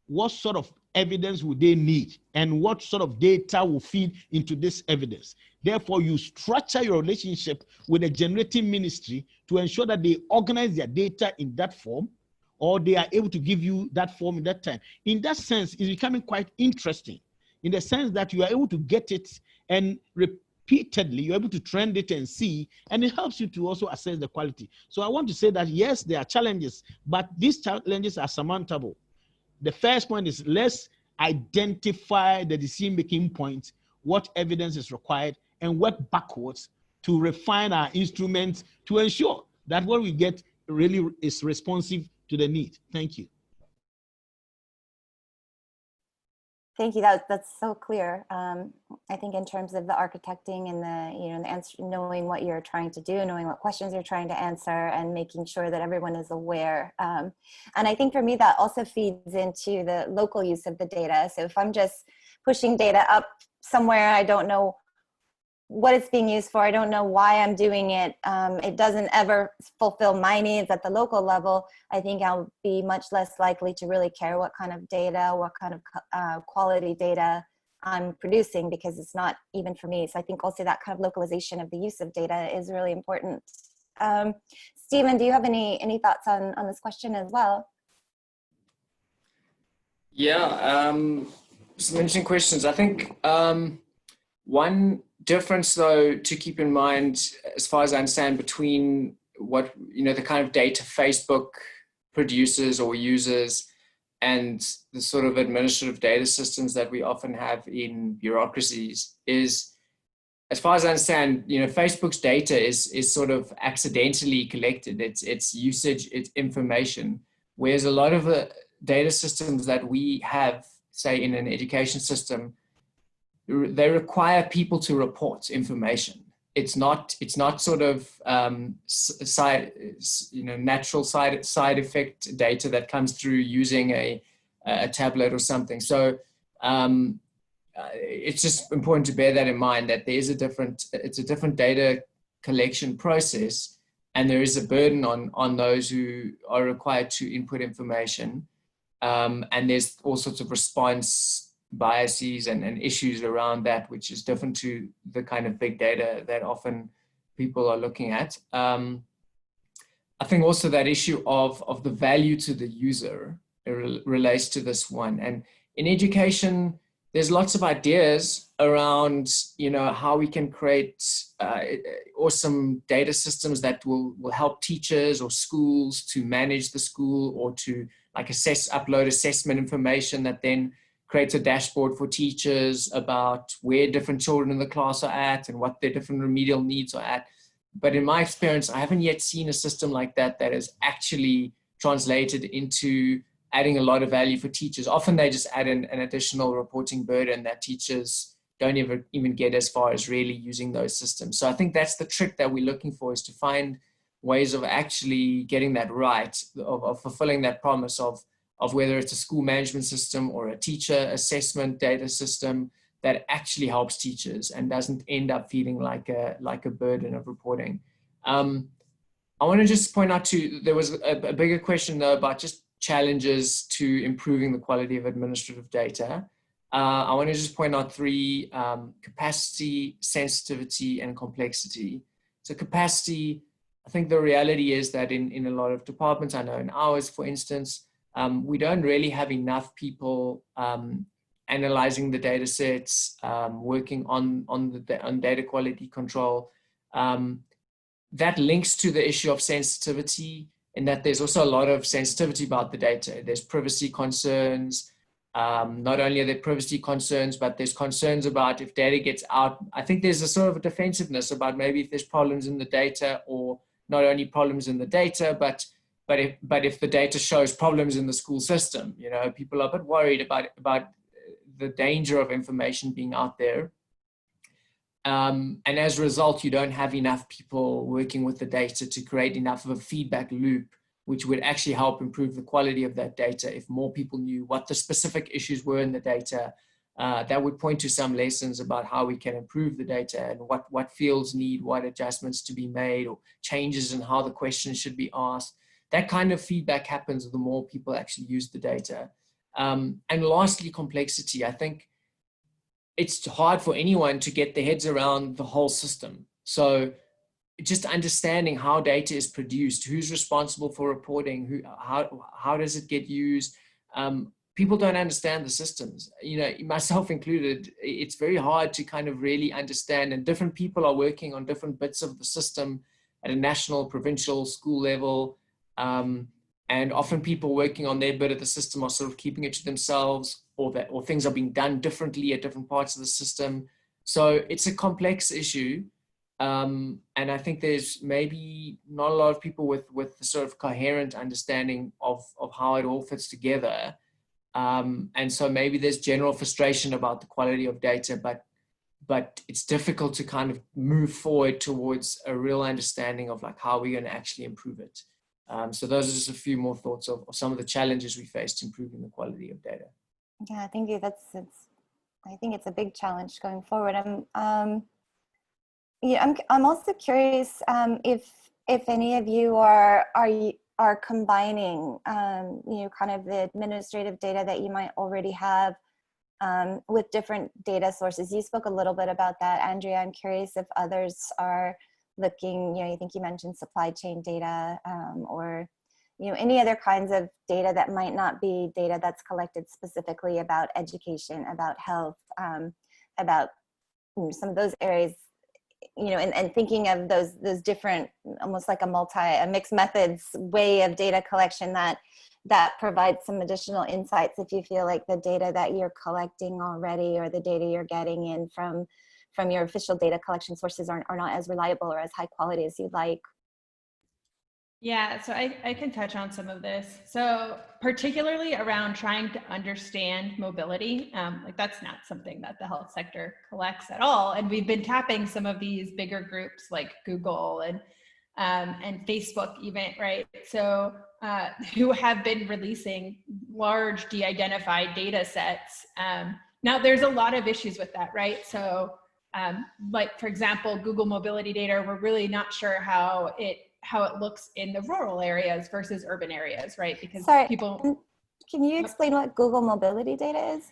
what sort of evidence would they need and what sort of data will feed into this evidence? Therefore, you structure your relationship with the generating ministry to ensure that they organize their data in that form, or they are able to give you that form in that time. In that sense, it's becoming quite interesting in the sense that you are able to get it and repeatedly, you're able to trend it and see, and it helps you to also assess the quality. So I want to say that, yes, there are challenges, but these challenges are surmountable. The first point is, let's identify the decision-making points, what evidence is required, and work backwards to refine our instruments to ensure that what we get really is responsive to the need. Thank you. Thank you. That's so clear. I think in terms of the architecting and the answer, knowing what you're trying to do, knowing what questions you're trying to answer, and making sure that everyone is aware. And I think for me that also feeds into the local use of the data. So if I'm just pushing data up somewhere, I don't know what it's being used for, I don't know why I'm doing it, it doesn't ever fulfill my needs at the local level, I think I'll be much less likely to really care what kind of data, what kind of quality data I'm producing, because it's not even for me. So I think also that kind of localization of the use of data is really important. Stephen, do you have any thoughts on this question as well? Yeah, some interesting questions. I think one difference, though, to keep in mind, as far as I understand, between what, the kind of data Facebook produces or uses and the sort of administrative data systems that we often have in bureaucracies is, as far as I understand, Facebook's data is sort of accidentally collected. It's usage, it's information, whereas a lot of the data systems that we have, say in an education system, they require people to report information. It's not sort of natural side effect data that comes through using a tablet or something. So it's just important to bear that in mind, that there is it's a different data collection process, and there is a burden on those who are required to input information, and there's all sorts of response biases and issues around that, which is different to the kind of big data that often people are looking at. I think also that issue of the value to the user relates to this one. And in education, there's lots of ideas around, how we can create awesome data systems that will help teachers or schools to manage the school, or to upload assessment information that then creates a dashboard for teachers about where different children in the class are at and what their different remedial needs are at. But in my experience, I haven't yet seen a system like that is actually translated into adding a lot of value for teachers. Often they just add an additional reporting burden that teachers don't even get as far as really using those systems. So I think that's the trick that we're looking for, is to find ways of actually getting that right, of fulfilling that promise of whether it's a school management system or a teacher assessment data system, that actually helps teachers and doesn't end up feeling like a burden of reporting. I want to just point out there was a bigger question though about just challenges to improving the quality of administrative data. I want to just point out three: capacity, sensitivity, and complexity. So capacity, I think the reality is that in a lot of departments, I know in ours, for instance, we don't really have enough people analyzing the data sets, working on data quality control. That links to the issue of sensitivity, in that there's also a lot of sensitivity about the data. There's privacy concerns. Not only are there privacy concerns, but there's concerns about if data gets out. I think there's a sort of a defensiveness about maybe if there's problems in the data, or not only problems in the data, but if the data shows problems in the school system, you know, people are a bit worried about the danger of information being out there. And as a result, you don't have enough people working with the data to create enough of a feedback loop, which would actually help improve the quality of that data. If more people knew what the specific issues were in the data, that would point to some lessons about how we can improve the data and what fields need what adjustments to be made, or changes in how the questions should be asked. That kind of feedback happens the more people actually use the data. And lastly, complexity. I think it's hard for anyone to get their heads around the whole system. So just understanding how data is produced, who's responsible for reporting, how does it get used? People don't understand the systems, you know, myself included. It's very hard to kind of really understand, and different people are working on different bits of the system at a national, provincial, school level. And often people working on their bit of the system are sort of keeping it to themselves, or things are being done differently at different parts of the system. So it's a complex issue. And I think there's maybe not a lot of people with the sort of coherent understanding of how it all fits together. And so maybe there's general frustration about the quality of data, but it's difficult to kind of move forward towards a real understanding of like how we're going to actually improve it. So those are just a few more thoughts of some of the challenges we faced improving the quality of data. Yeah, thank you. I think it's a big challenge going forward. I'm also curious if any of you are combining kind of the administrative data that you might already have with different data sources. You spoke a little bit about that, Andrea. I'm curious if others are looking, I think you mentioned supply chain data, or any other kinds of data that might not be data that's collected specifically about education, about health, about some of those areas, and thinking of those different, almost like a mixed methods way of data collection that provides some additional insights if you feel like the data that you're collecting already, or the data you're getting in from your official data collection sources are not as reliable or as high quality as you'd like. Yeah, so I can touch on some of this. So particularly around trying to understand mobility, like that's not something that the health sector collects at all. And we've been tapping some of these bigger groups like Google and Facebook even, right? So who have been releasing large de-identified data sets. Now there's a lot of issues with that, right? So like for example, Google mobility data, we're really not sure how it looks in the rural areas versus urban areas, right? Because can you explain what Google mobility data is?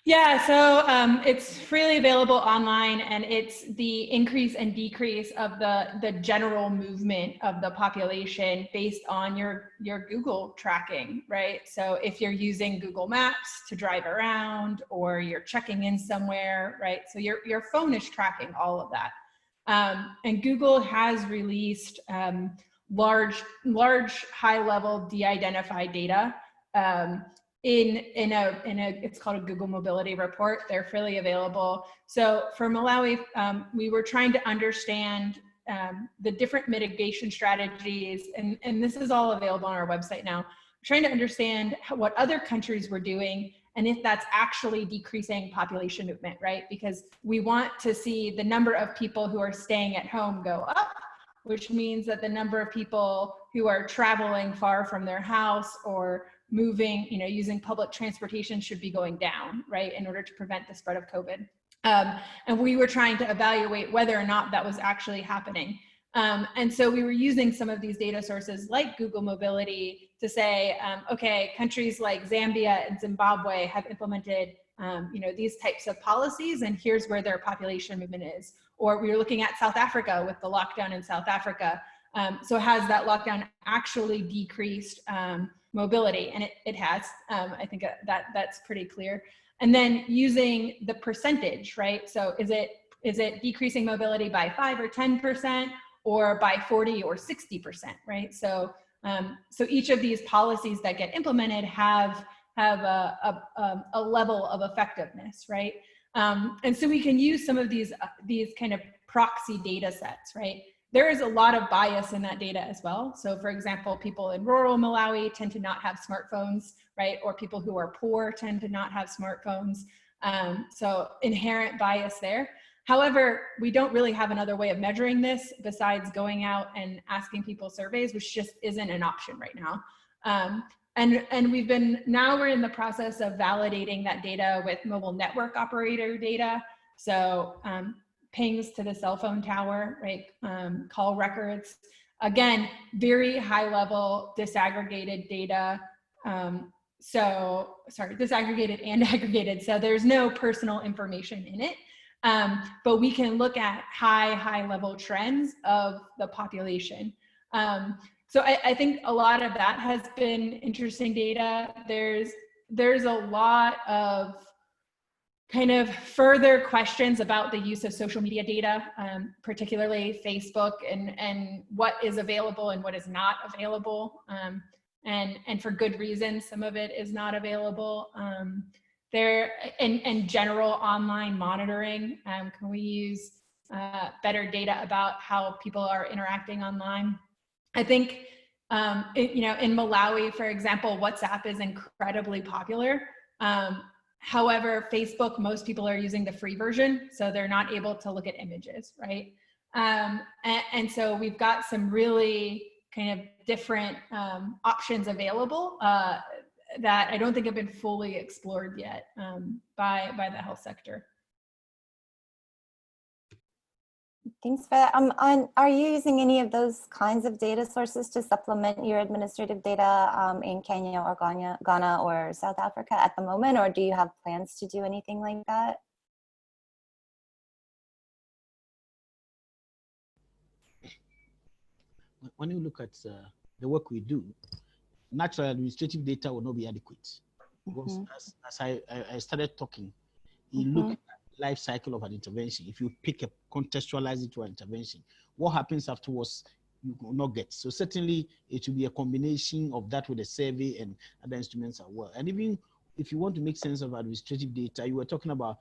Yeah, so it's freely available online, and it's the increase and decrease of the general movement of the population based on your Google tracking, right? So if you're using Google Maps to drive around, or you're checking in somewhere, right? So your phone is tracking all of that. And Google has released large high-level de-identified data in a it's called a Google Mobility Report. They're freely available. So for Malawi, we were trying to understand the different mitigation strategies, and this is all available on our website now. We're trying to understand what other countries were doing, and if that's actually decreasing population movement, right? Because we want to see the number of people who are staying at home go up, which means that the number of people who are traveling far from their house or moving, using public transportation should be going down, right? In order to prevent the spread of COVID. And we were trying to evaluate whether or not that was actually happening. And so we were using some of these data sources like Google Mobility to say, okay, countries like Zambia and Zimbabwe have implemented these types of policies, and here's where their population movement is. Or we were looking at South Africa with the lockdown in South Africa. So has that lockdown actually decreased mobility? And it has. I think that's pretty clear. And then using the percentage, right? So is it decreasing mobility by 5 or 10%, or by 40 or 60%, right? So each of these policies that get implemented have a level of effectiveness, right? And so we can use some of these kind of proxy data sets, right? There is a lot of bias in that data as well. So for example, people in rural Malawi tend to not have smartphones, right? Or people who are poor tend to not have smartphones. So inherent bias there. However, we don't really have another way of measuring this besides going out and asking people surveys, which just isn't an option right now. And now we're in the process of validating that data with mobile network operator data. So pings to the cell phone tower, right? Call records. Again, very high level disaggregated data. Disaggregated and aggregated. So there's no personal information in it. But we can look at high level trends of the population. So I think a lot of that has been interesting data. There's a lot of kind of further questions about the use of social media data, particularly Facebook, and what is available and what is not available. And for good reason, some of it is not available. And general online monitoring. Can we use better data about how people are interacting online? I think, in Malawi, for example, WhatsApp is incredibly popular. However, Facebook, most people are using the free version, so they're not able to look at images, right? And so we've got some really kind of different options available that I don't think have been fully explored yet by the health sector. Thanks for that. Are you using any of those kinds of data sources to supplement your administrative data in Kenya or Ghana or South Africa at the moment, or do you have plans to do anything like that? When you look at the work we do, natural administrative data will not be adequate. Because as I started talking, you look at the life cycle of an intervention. If you contextualize it to an intervention, what happens afterwards, you will not get. So certainly it will be a combination of that with a survey and other instruments as well. And even if you want to make sense of administrative data, you were talking about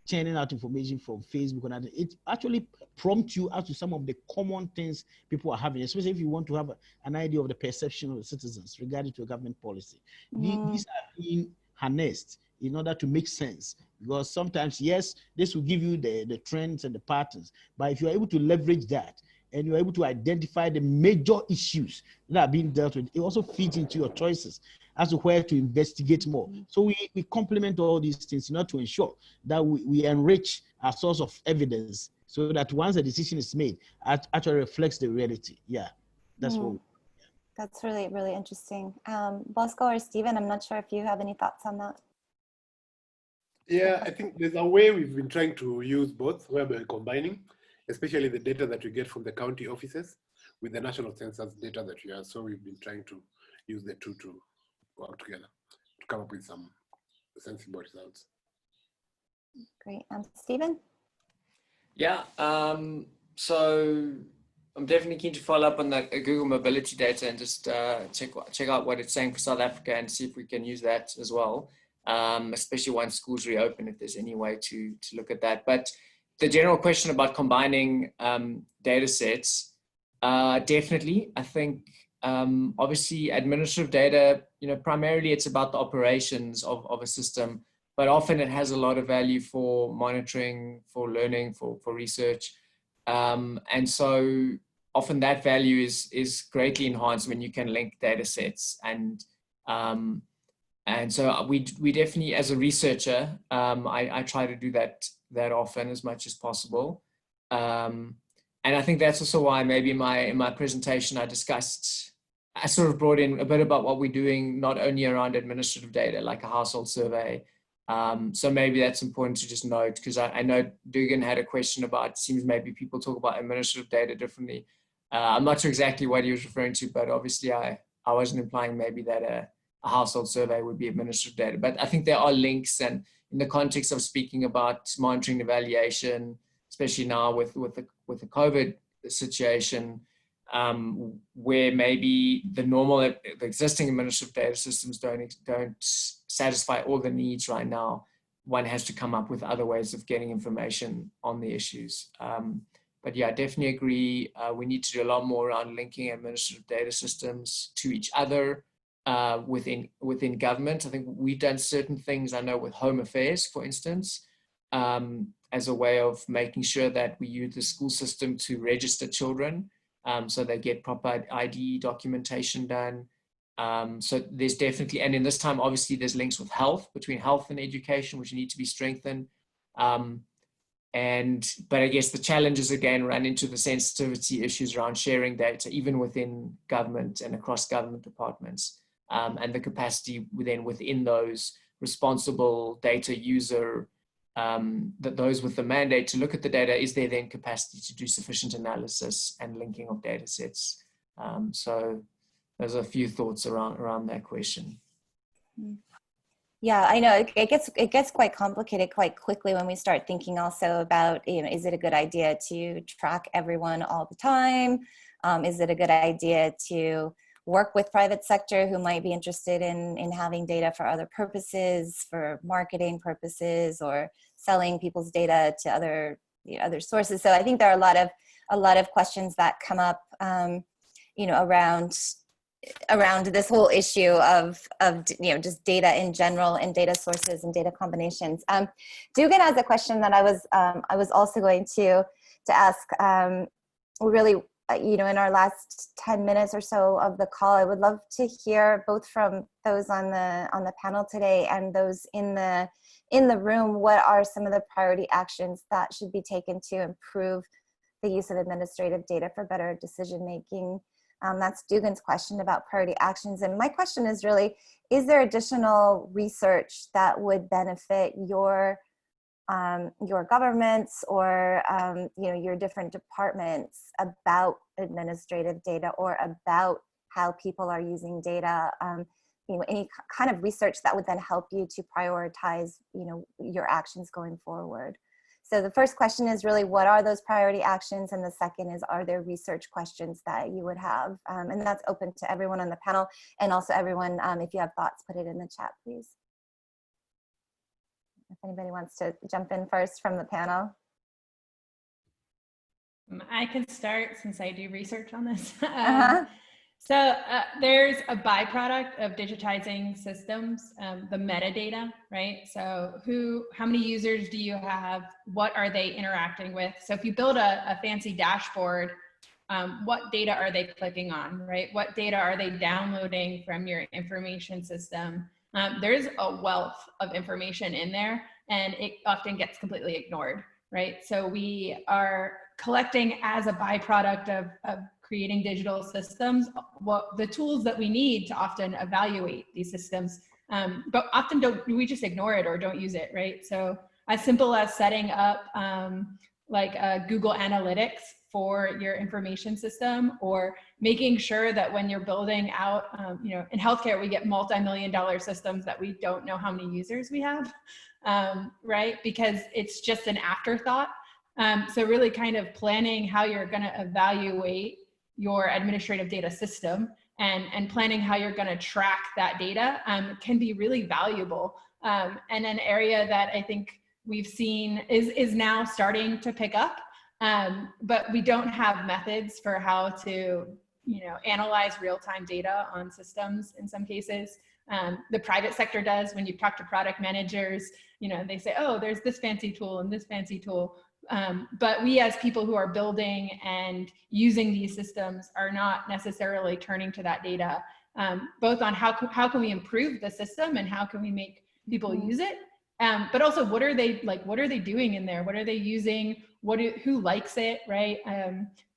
churning out information from Facebook and other, it actually prompts you as to some of the common things people are having, especially if you want to have an idea of the perception of the citizens regarding to a government policy. These are being harnessed in order to make sense, because sometimes, yes, this will give you the trends and the patterns, but if you're able to leverage that and you're able to identify the major issues that are being dealt with, it also feeds into your choices as to where to investigate more. So we complement all these things in order to ensure that we enrich our source of evidence so that once a decision is made, it actually reflects the reality. Yeah, that's what. That's really, really interesting. Bosco or Stephen, I'm not sure if you have any thoughts on that. Yeah, I think there's a way we've been trying to use both, where we're combining, especially the data that we get from the county offices with the national census data that we have. So we've been trying to use the two to work together to come up with some sensible results. Great. Stephen? Yeah, so I'm definitely keen to follow up on the Google mobility data and just check out what it's saying for South Africa and see if we can use that as well, especially once schools reopen, if there's any way to look at that. But the general question about combining data sets, definitely, I think obviously administrative data, primarily it's about the operations of a system, but often it has a lot of value for monitoring, for learning, for research. And so often that value is greatly enhanced when you can link data sets and And so we definitely, as a researcher, I try to do that often as much as possible. And I think that's also why maybe in my presentation I sort of brought in a bit about what we're doing, not only around administrative data, like a household survey. So maybe that's important to just note, because I know Dugan had a question about, it seems maybe people talk about administrative data differently. I'm not sure exactly what he was referring to, but obviously I wasn't implying maybe that a household survey would be administrative data. But I think there are links, and in the context of speaking about monitoring and evaluation, especially now with the COVID situation, where maybe the existing administrative data systems don't satisfy all the needs right now, one has to come up with other ways of getting information on the issues. But yeah, I definitely agree. We need to do a lot more around linking administrative data systems to each other within government. I think we've done certain things, I know, with Home Affairs, for instance, as a way of making sure that we use the school system to register children, so they get proper ID documentation done. So there's definitely, and in this time, obviously, there's links with health, between health and education, which need to be strengthened. But I guess the challenges again run into the sensitivity issues around sharing data, even within government and across government departments, and the capacity within those responsible data user, that those with the mandate to look at the data, is there then capacity to do sufficient analysis and linking of data sets? So there's a few thoughts around that question. Yeah, I know it gets quite complicated quite quickly when we start thinking also about, is it a good idea to track everyone all the time? Is it a good idea to work with private sector who might be interested in having data for other purposes, for marketing purposes, or selling people's data to other sources? So I think there are a lot of questions that come up, around this whole issue of just data in general, and data sources and data combinations. Dugan has a question that I was also going to ask. Really, in our last 10 minutes or so of the call, I would love to hear both from those on the panel today and those in the room, what are some of the priority actions that should be taken to improve the use of administrative data for better decision making. That's Dugan's question about priority actions. And my question is really, is there additional research that would benefit your governments or your different departments about administrative data, or about how people are using data? Any kind of research that would then help you to prioritize your actions going forward. So the first question is really, what are those priority actions? And the second is, are there research questions that you would have? And that's open to everyone on the panel, and also everyone, if you have thoughts, put it in the chat, please. If anybody wants to jump in first from the panel. I can start since I do research on this. So there's a byproduct of digitizing systems, the metadata, right? So how many users do you have? What are they interacting with? So if you build a fancy dashboard, what data are they clicking on, right? What data are they downloading from your information system? There's a wealth of information in there, and it often gets completely ignored, right? So we are collecting, as a byproduct of creating digital systems, the tools that we need to often evaluate these systems, but often we just ignore it or don't use it, right? So as simple as setting up Google Analytics for your information system, or making sure that when you're building out, in healthcare, we get multi-million-dollar systems that we don't know how many users we have, right? Because it's just an afterthought. So really kind of planning how you're going to evaluate your administrative data system, and planning how you're going to track that data can be really valuable. And an area that I think we've seen is now starting to pick up, but we don't have methods for how to analyze real-time data on systems in some cases. The private sector does. When you talk to product managers, they say, oh, there's this fancy tool and this fancy tool. But we, as people who are building and using these systems, are not necessarily turning to that data both on how can we improve the system and how can we make people use it, but also what are they doing in there? What are they using? Who likes it, right?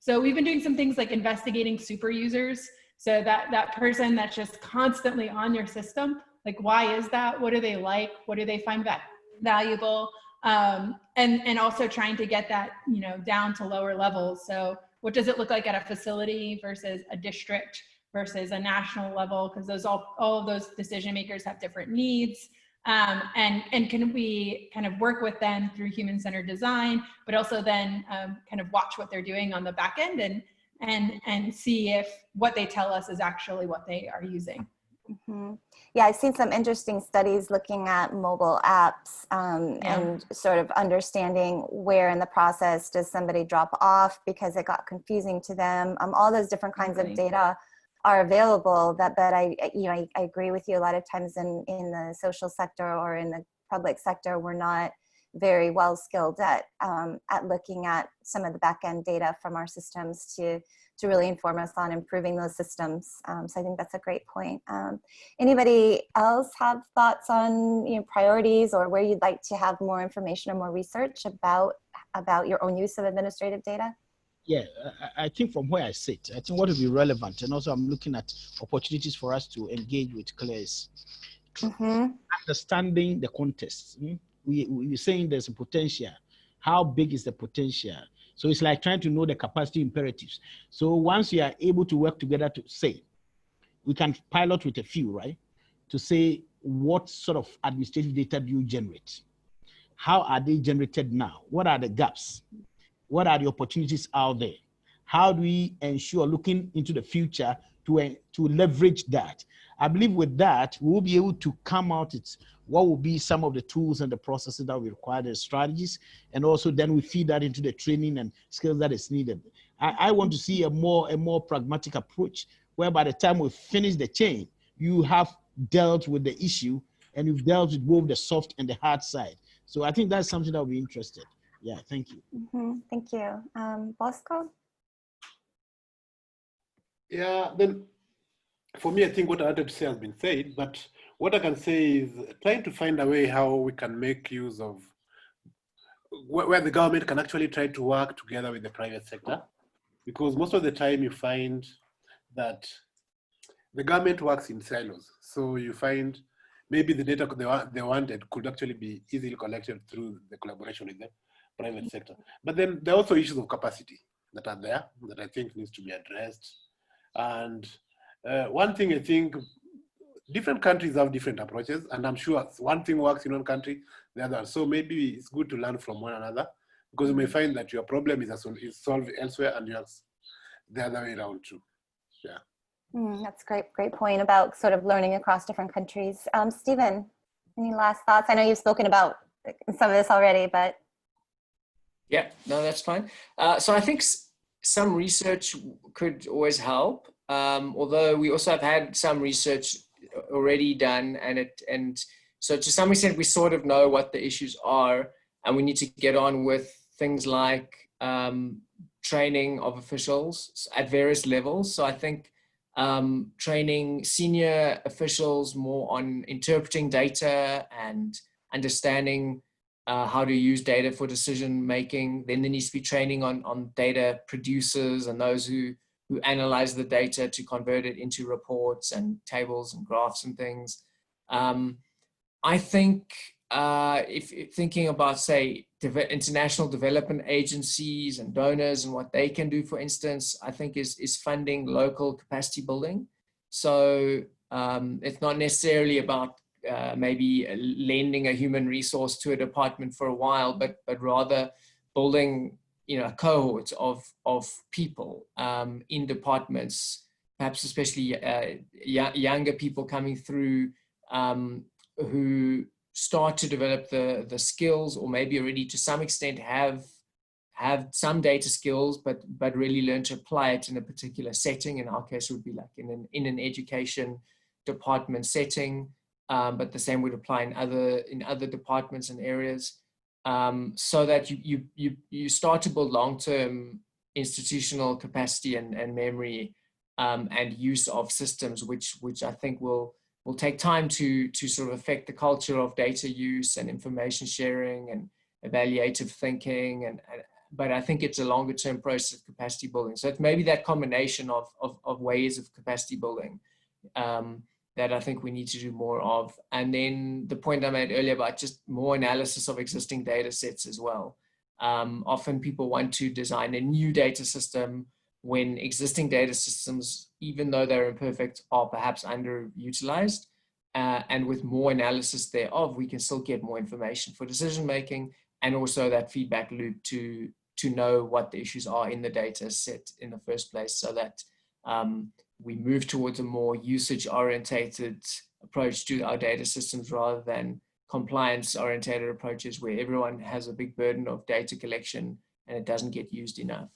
So we've been doing some things like investigating super users. So that person that's just constantly on your system, like why is that? What do they like? What do they find valuable? And also trying to get that, down to lower levels. So what does it look like at a facility versus a district versus a national level? Because all of those decision makers have different needs. And can we kind of work with them through human-centered design, but also then kind of watch what they're doing on the back end and see if what they tell us is actually what they are using. Mm-hmm. Yeah, I've seen some interesting studies looking at mobile apps and sort of understanding where in the process does somebody drop off because it got confusing to them. All those different kinds of data are available. But I agree with you. A lot of times in the social sector or in the public sector, we're not very well skilled at looking at some of the back end data from our systems to really inform us on improving those systems. So I think that's a great point. Anybody else have thoughts on priorities or where you'd like to have more information or more research about your own use of administrative data? Yeah, I think from where I sit, I think what would be relevant, and also I'm looking at opportunities for us to engage with CLEARs, understanding the context. We're saying there's a potential. How big is the potential? So it's like trying to know the capacity imperatives. So once you are able to work together to say, we can pilot with a few, right? To say, what sort of administrative data do you generate? How are they generated now? What are the gaps? What are the opportunities out there? How do we ensure looking into the future to leverage that? I believe with that, we will be able to come out with what will be some of the tools and the processes that we require, the strategies, and also then we feed that into the training and skills that is needed. I want to see a more pragmatic approach where by the time we finish the chain, you have dealt with the issue and you've dealt with both the soft and the hard side. So I think that's something that will be interested. Yeah, thank you. Thank you. Bosco? Yeah, then for me, I think what I wanted to say has been said, but what I can say is trying to find a way how we can make use of where the government can actually try to work together with the private sector, because most of the time you find that the government works in silos. So you find maybe the data they wanted could actually be easily collected through the collaboration with the private sector. But then there are also issues of capacity that are there that I think needs to be addressed. And one thing I think, different countries have different approaches, and I'm sure one thing works in one country, the other. So maybe it's good to learn from one another, because you may find that your problem is solved elsewhere and yours the other way around too. Yeah. That's a great point about sort of learning across different countries. Stephen, any last thoughts? I know you've spoken about some of this already, but. Yeah, no, that's fine. So I think some research could always help, although we also have had some research already done, and so to some extent we sort of know what the issues are, and we need to get on with things like training of officials at various levels. So I think training senior officials more on interpreting data and understanding how to use data for decision making. Then there needs to be training on data producers and those who analyze the data to convert it into reports and tables and graphs and things. I think if thinking about, say, international development agencies and donors and what they can do, for instance, I think is funding local capacity building. So it's not necessarily about maybe lending a human resource to a department for a while, but rather building, a cohort of people in departments, perhaps especially younger people coming through who start to develop the skills, or maybe already to some extent have some data skills, but really learn to apply it in a particular setting. In our case, it would be like in an education department setting. But the same would apply in other departments and areas, so that you start to build long-term institutional capacity and memory and use of systems, which I think will take time to sort of affect the culture of data use and information sharing and evaluative thinking. But I think it's a longer term process of capacity building. So it's maybe that combination of ways of capacity building that I think we need to do more of. And then the point I made earlier about just more analysis of existing data sets as well. Often people want to design a new data system when existing data systems, even though they're imperfect, are perhaps underutilized. And with more analysis thereof, we can still get more information for decision making, and also that feedback loop to know what the issues are in the data set in the first place, so that we move towards a more usage-orientated approach to our data systems rather than compliance-orientated approaches where everyone has a big burden of data collection and it doesn't get used enough.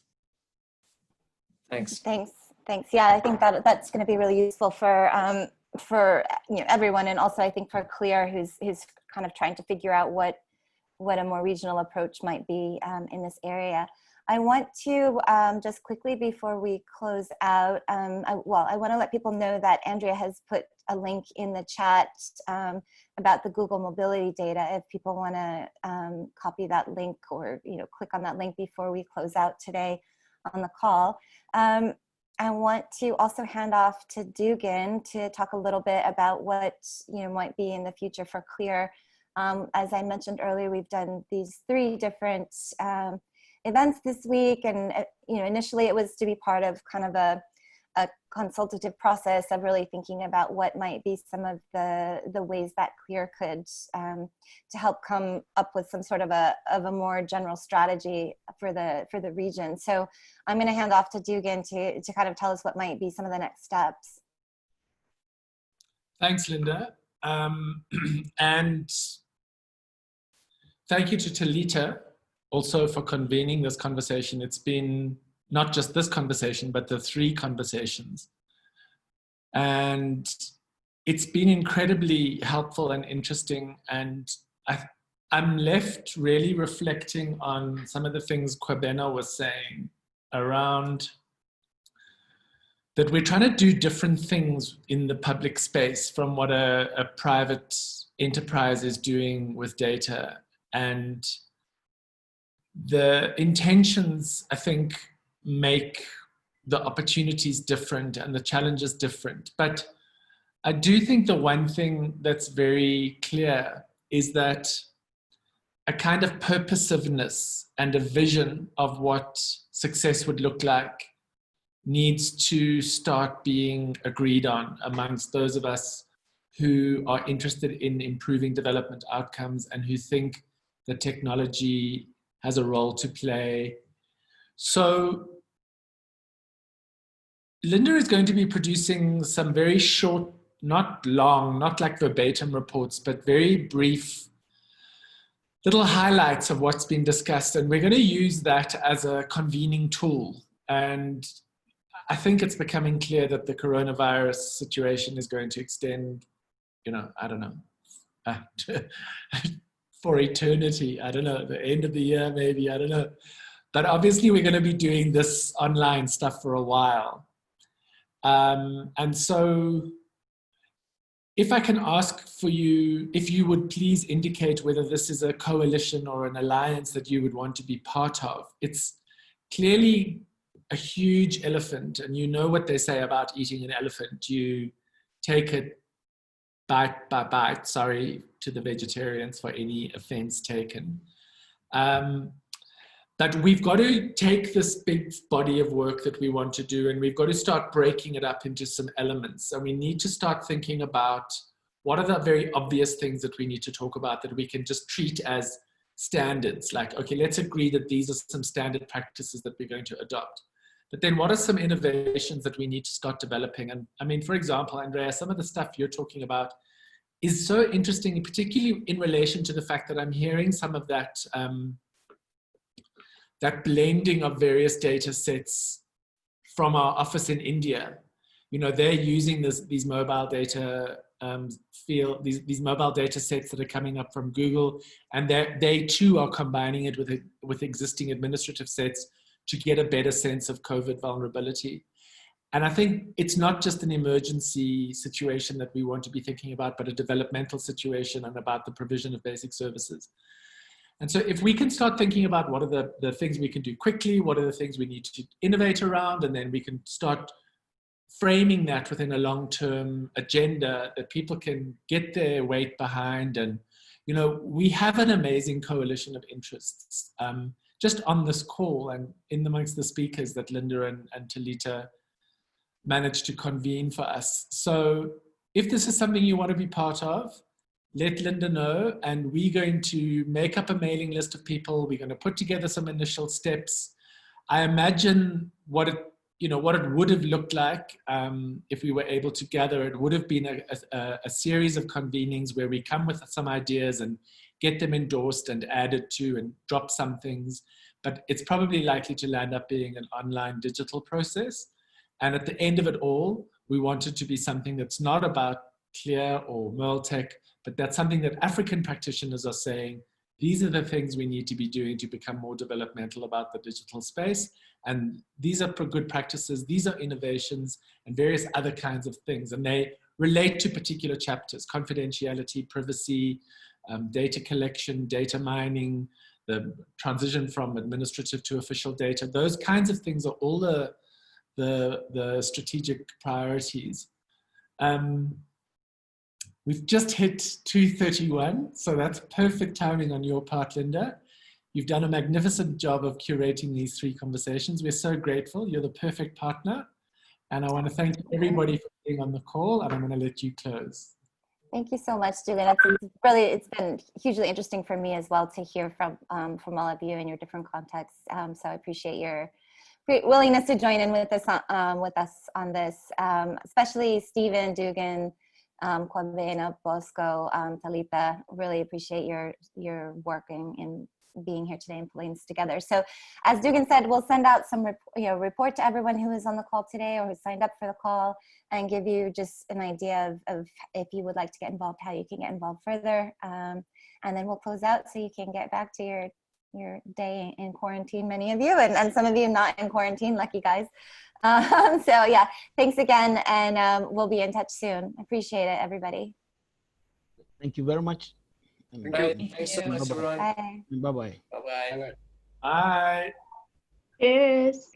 Thanks. Thanks. Yeah, I think that's going to be really useful for everyone, and also I think for CLEAR, who's kind of trying to figure out what a more regional approach might be in this area. I want to just quickly before we close out, I want to let people know that Andrea has put a link in the chat about the Google mobility data if people want to copy that link or click on that link before we close out today on the call. I want to also hand off to Dugan to talk a little bit about what might be in the future for CLEAR. As I mentioned earlier, we've done these 3 different events this week, and initially it was to be part of kind of a consultative process of really thinking about what might be some of the ways that CLEAR could to help come up with some sort of a more general strategy for the region. So I'm going to hand off to Dugan to kind of tell us what might be some of the next steps. Thanks, Linda. And thank you to Talita also for convening this conversation. It's been not just this conversation, but the 3 conversations. And it's been incredibly helpful and interesting. And I'm left really reflecting on some of the things Kwabena was saying around that we're trying to do different things in the public space from what a private enterprise is doing with data. And the intentions, I think, make the opportunities different and the challenges different. But I do think the one thing that's very clear is that a kind of purposiveness and a vision of what success would look like needs to start being agreed on amongst those of us who are interested in improving development outcomes and who think that technology has a role to play. So Linda is going to be producing some very short, not long, not like verbatim reports, but very brief little highlights of what's been discussed. And we're going to use that as a convening tool. And I think it's becoming clear that the coronavirus situation is going to extend, I don't know, for eternity. I don't know, the end of the year, maybe, I don't know. But obviously we're going to be doing this online stuff for a while. And so if I can ask for you, if you would please indicate whether this is a coalition or an alliance that you would want to be part of. It's clearly a huge elephant, and you know what they say about eating an elephant. You take it bite by bite, sorry to the vegetarians for any offense taken. But we've got to take this big body of work that we want to do, and we've got to start breaking it up into some elements. And we need to start thinking about what are the very obvious things that we need to talk about that we can just treat as standards. Like, okay, let's agree that these are some standard practices that we're going to adopt. But then what are some innovations that we need to start developing? And I mean, for example, Andrea, some of the stuff you're talking about is so interesting, particularly in relation to the fact that I'm hearing some of that, that blending of various data sets from our office in India. They're using these mobile data these mobile data sets that are coming up from Google, and they too are combining it with existing administrative sets to get a better sense of COVID vulnerability. And I think it's not just an emergency situation that we want to be thinking about, but a developmental situation and about the provision of basic services. And so if we can start thinking about what are the things we can do quickly, what are the things we need to innovate around, and then we can start framing that within a long-term agenda that people can get their weight behind. And, you know, we have an amazing coalition of interests just on this call and in amongst the speakers that Linda and Talita managed to convene for us. So if this is something you want to be part of, let Linda know, and we're going to make up a mailing list of people. We're going to put together some initial steps. I imagine what it would have looked like if we were able to gather. It would have been a series of convenings where we come with some ideas and get them endorsed and added to and drop some things. But it's probably likely to land up being an online digital process. And at the end of it all, we want it to be something that's not about CLEAR or MERL-tech, but that's something that African practitioners are saying, these are the things we need to be doing to become more developmental about the digital space. And these are good practices, these are innovations and various other kinds of things. And they relate to particular chapters: confidentiality, privacy, data collection, data mining, the transition from administrative to official data. Those kinds of things are all the strategic priorities. We've just hit 2:31, so that's perfect timing on your part, Linda. You've done a magnificent job of curating these 3 conversations. We're so grateful. You're the perfect partner. And I want to thank everybody for being on the call, and I'm going to let you close. Thank you so much, Dugan. It's been hugely interesting for me as well to hear from all of you in your different contexts. So I appreciate your great willingness to join in with us on this, especially Stephen, Dugan, Kwabena, Bosco, Talita. Really appreciate your working in being here today and pulling this together. So as Dugan said, we'll send out some report to everyone who is on the call today or who signed up for the call, and give you just an idea of if you would like to get involved, how you can get involved further. And then we'll close out so you can get back to your day in quarantine, many of you, and some of you not in quarantine, lucky guys. So yeah, thanks again, and we'll be in touch soon. Appreciate it, everybody. Thank you very much. Thanks so much, everyone. Bye. Bye-bye. Bye-bye. Bye. Yes.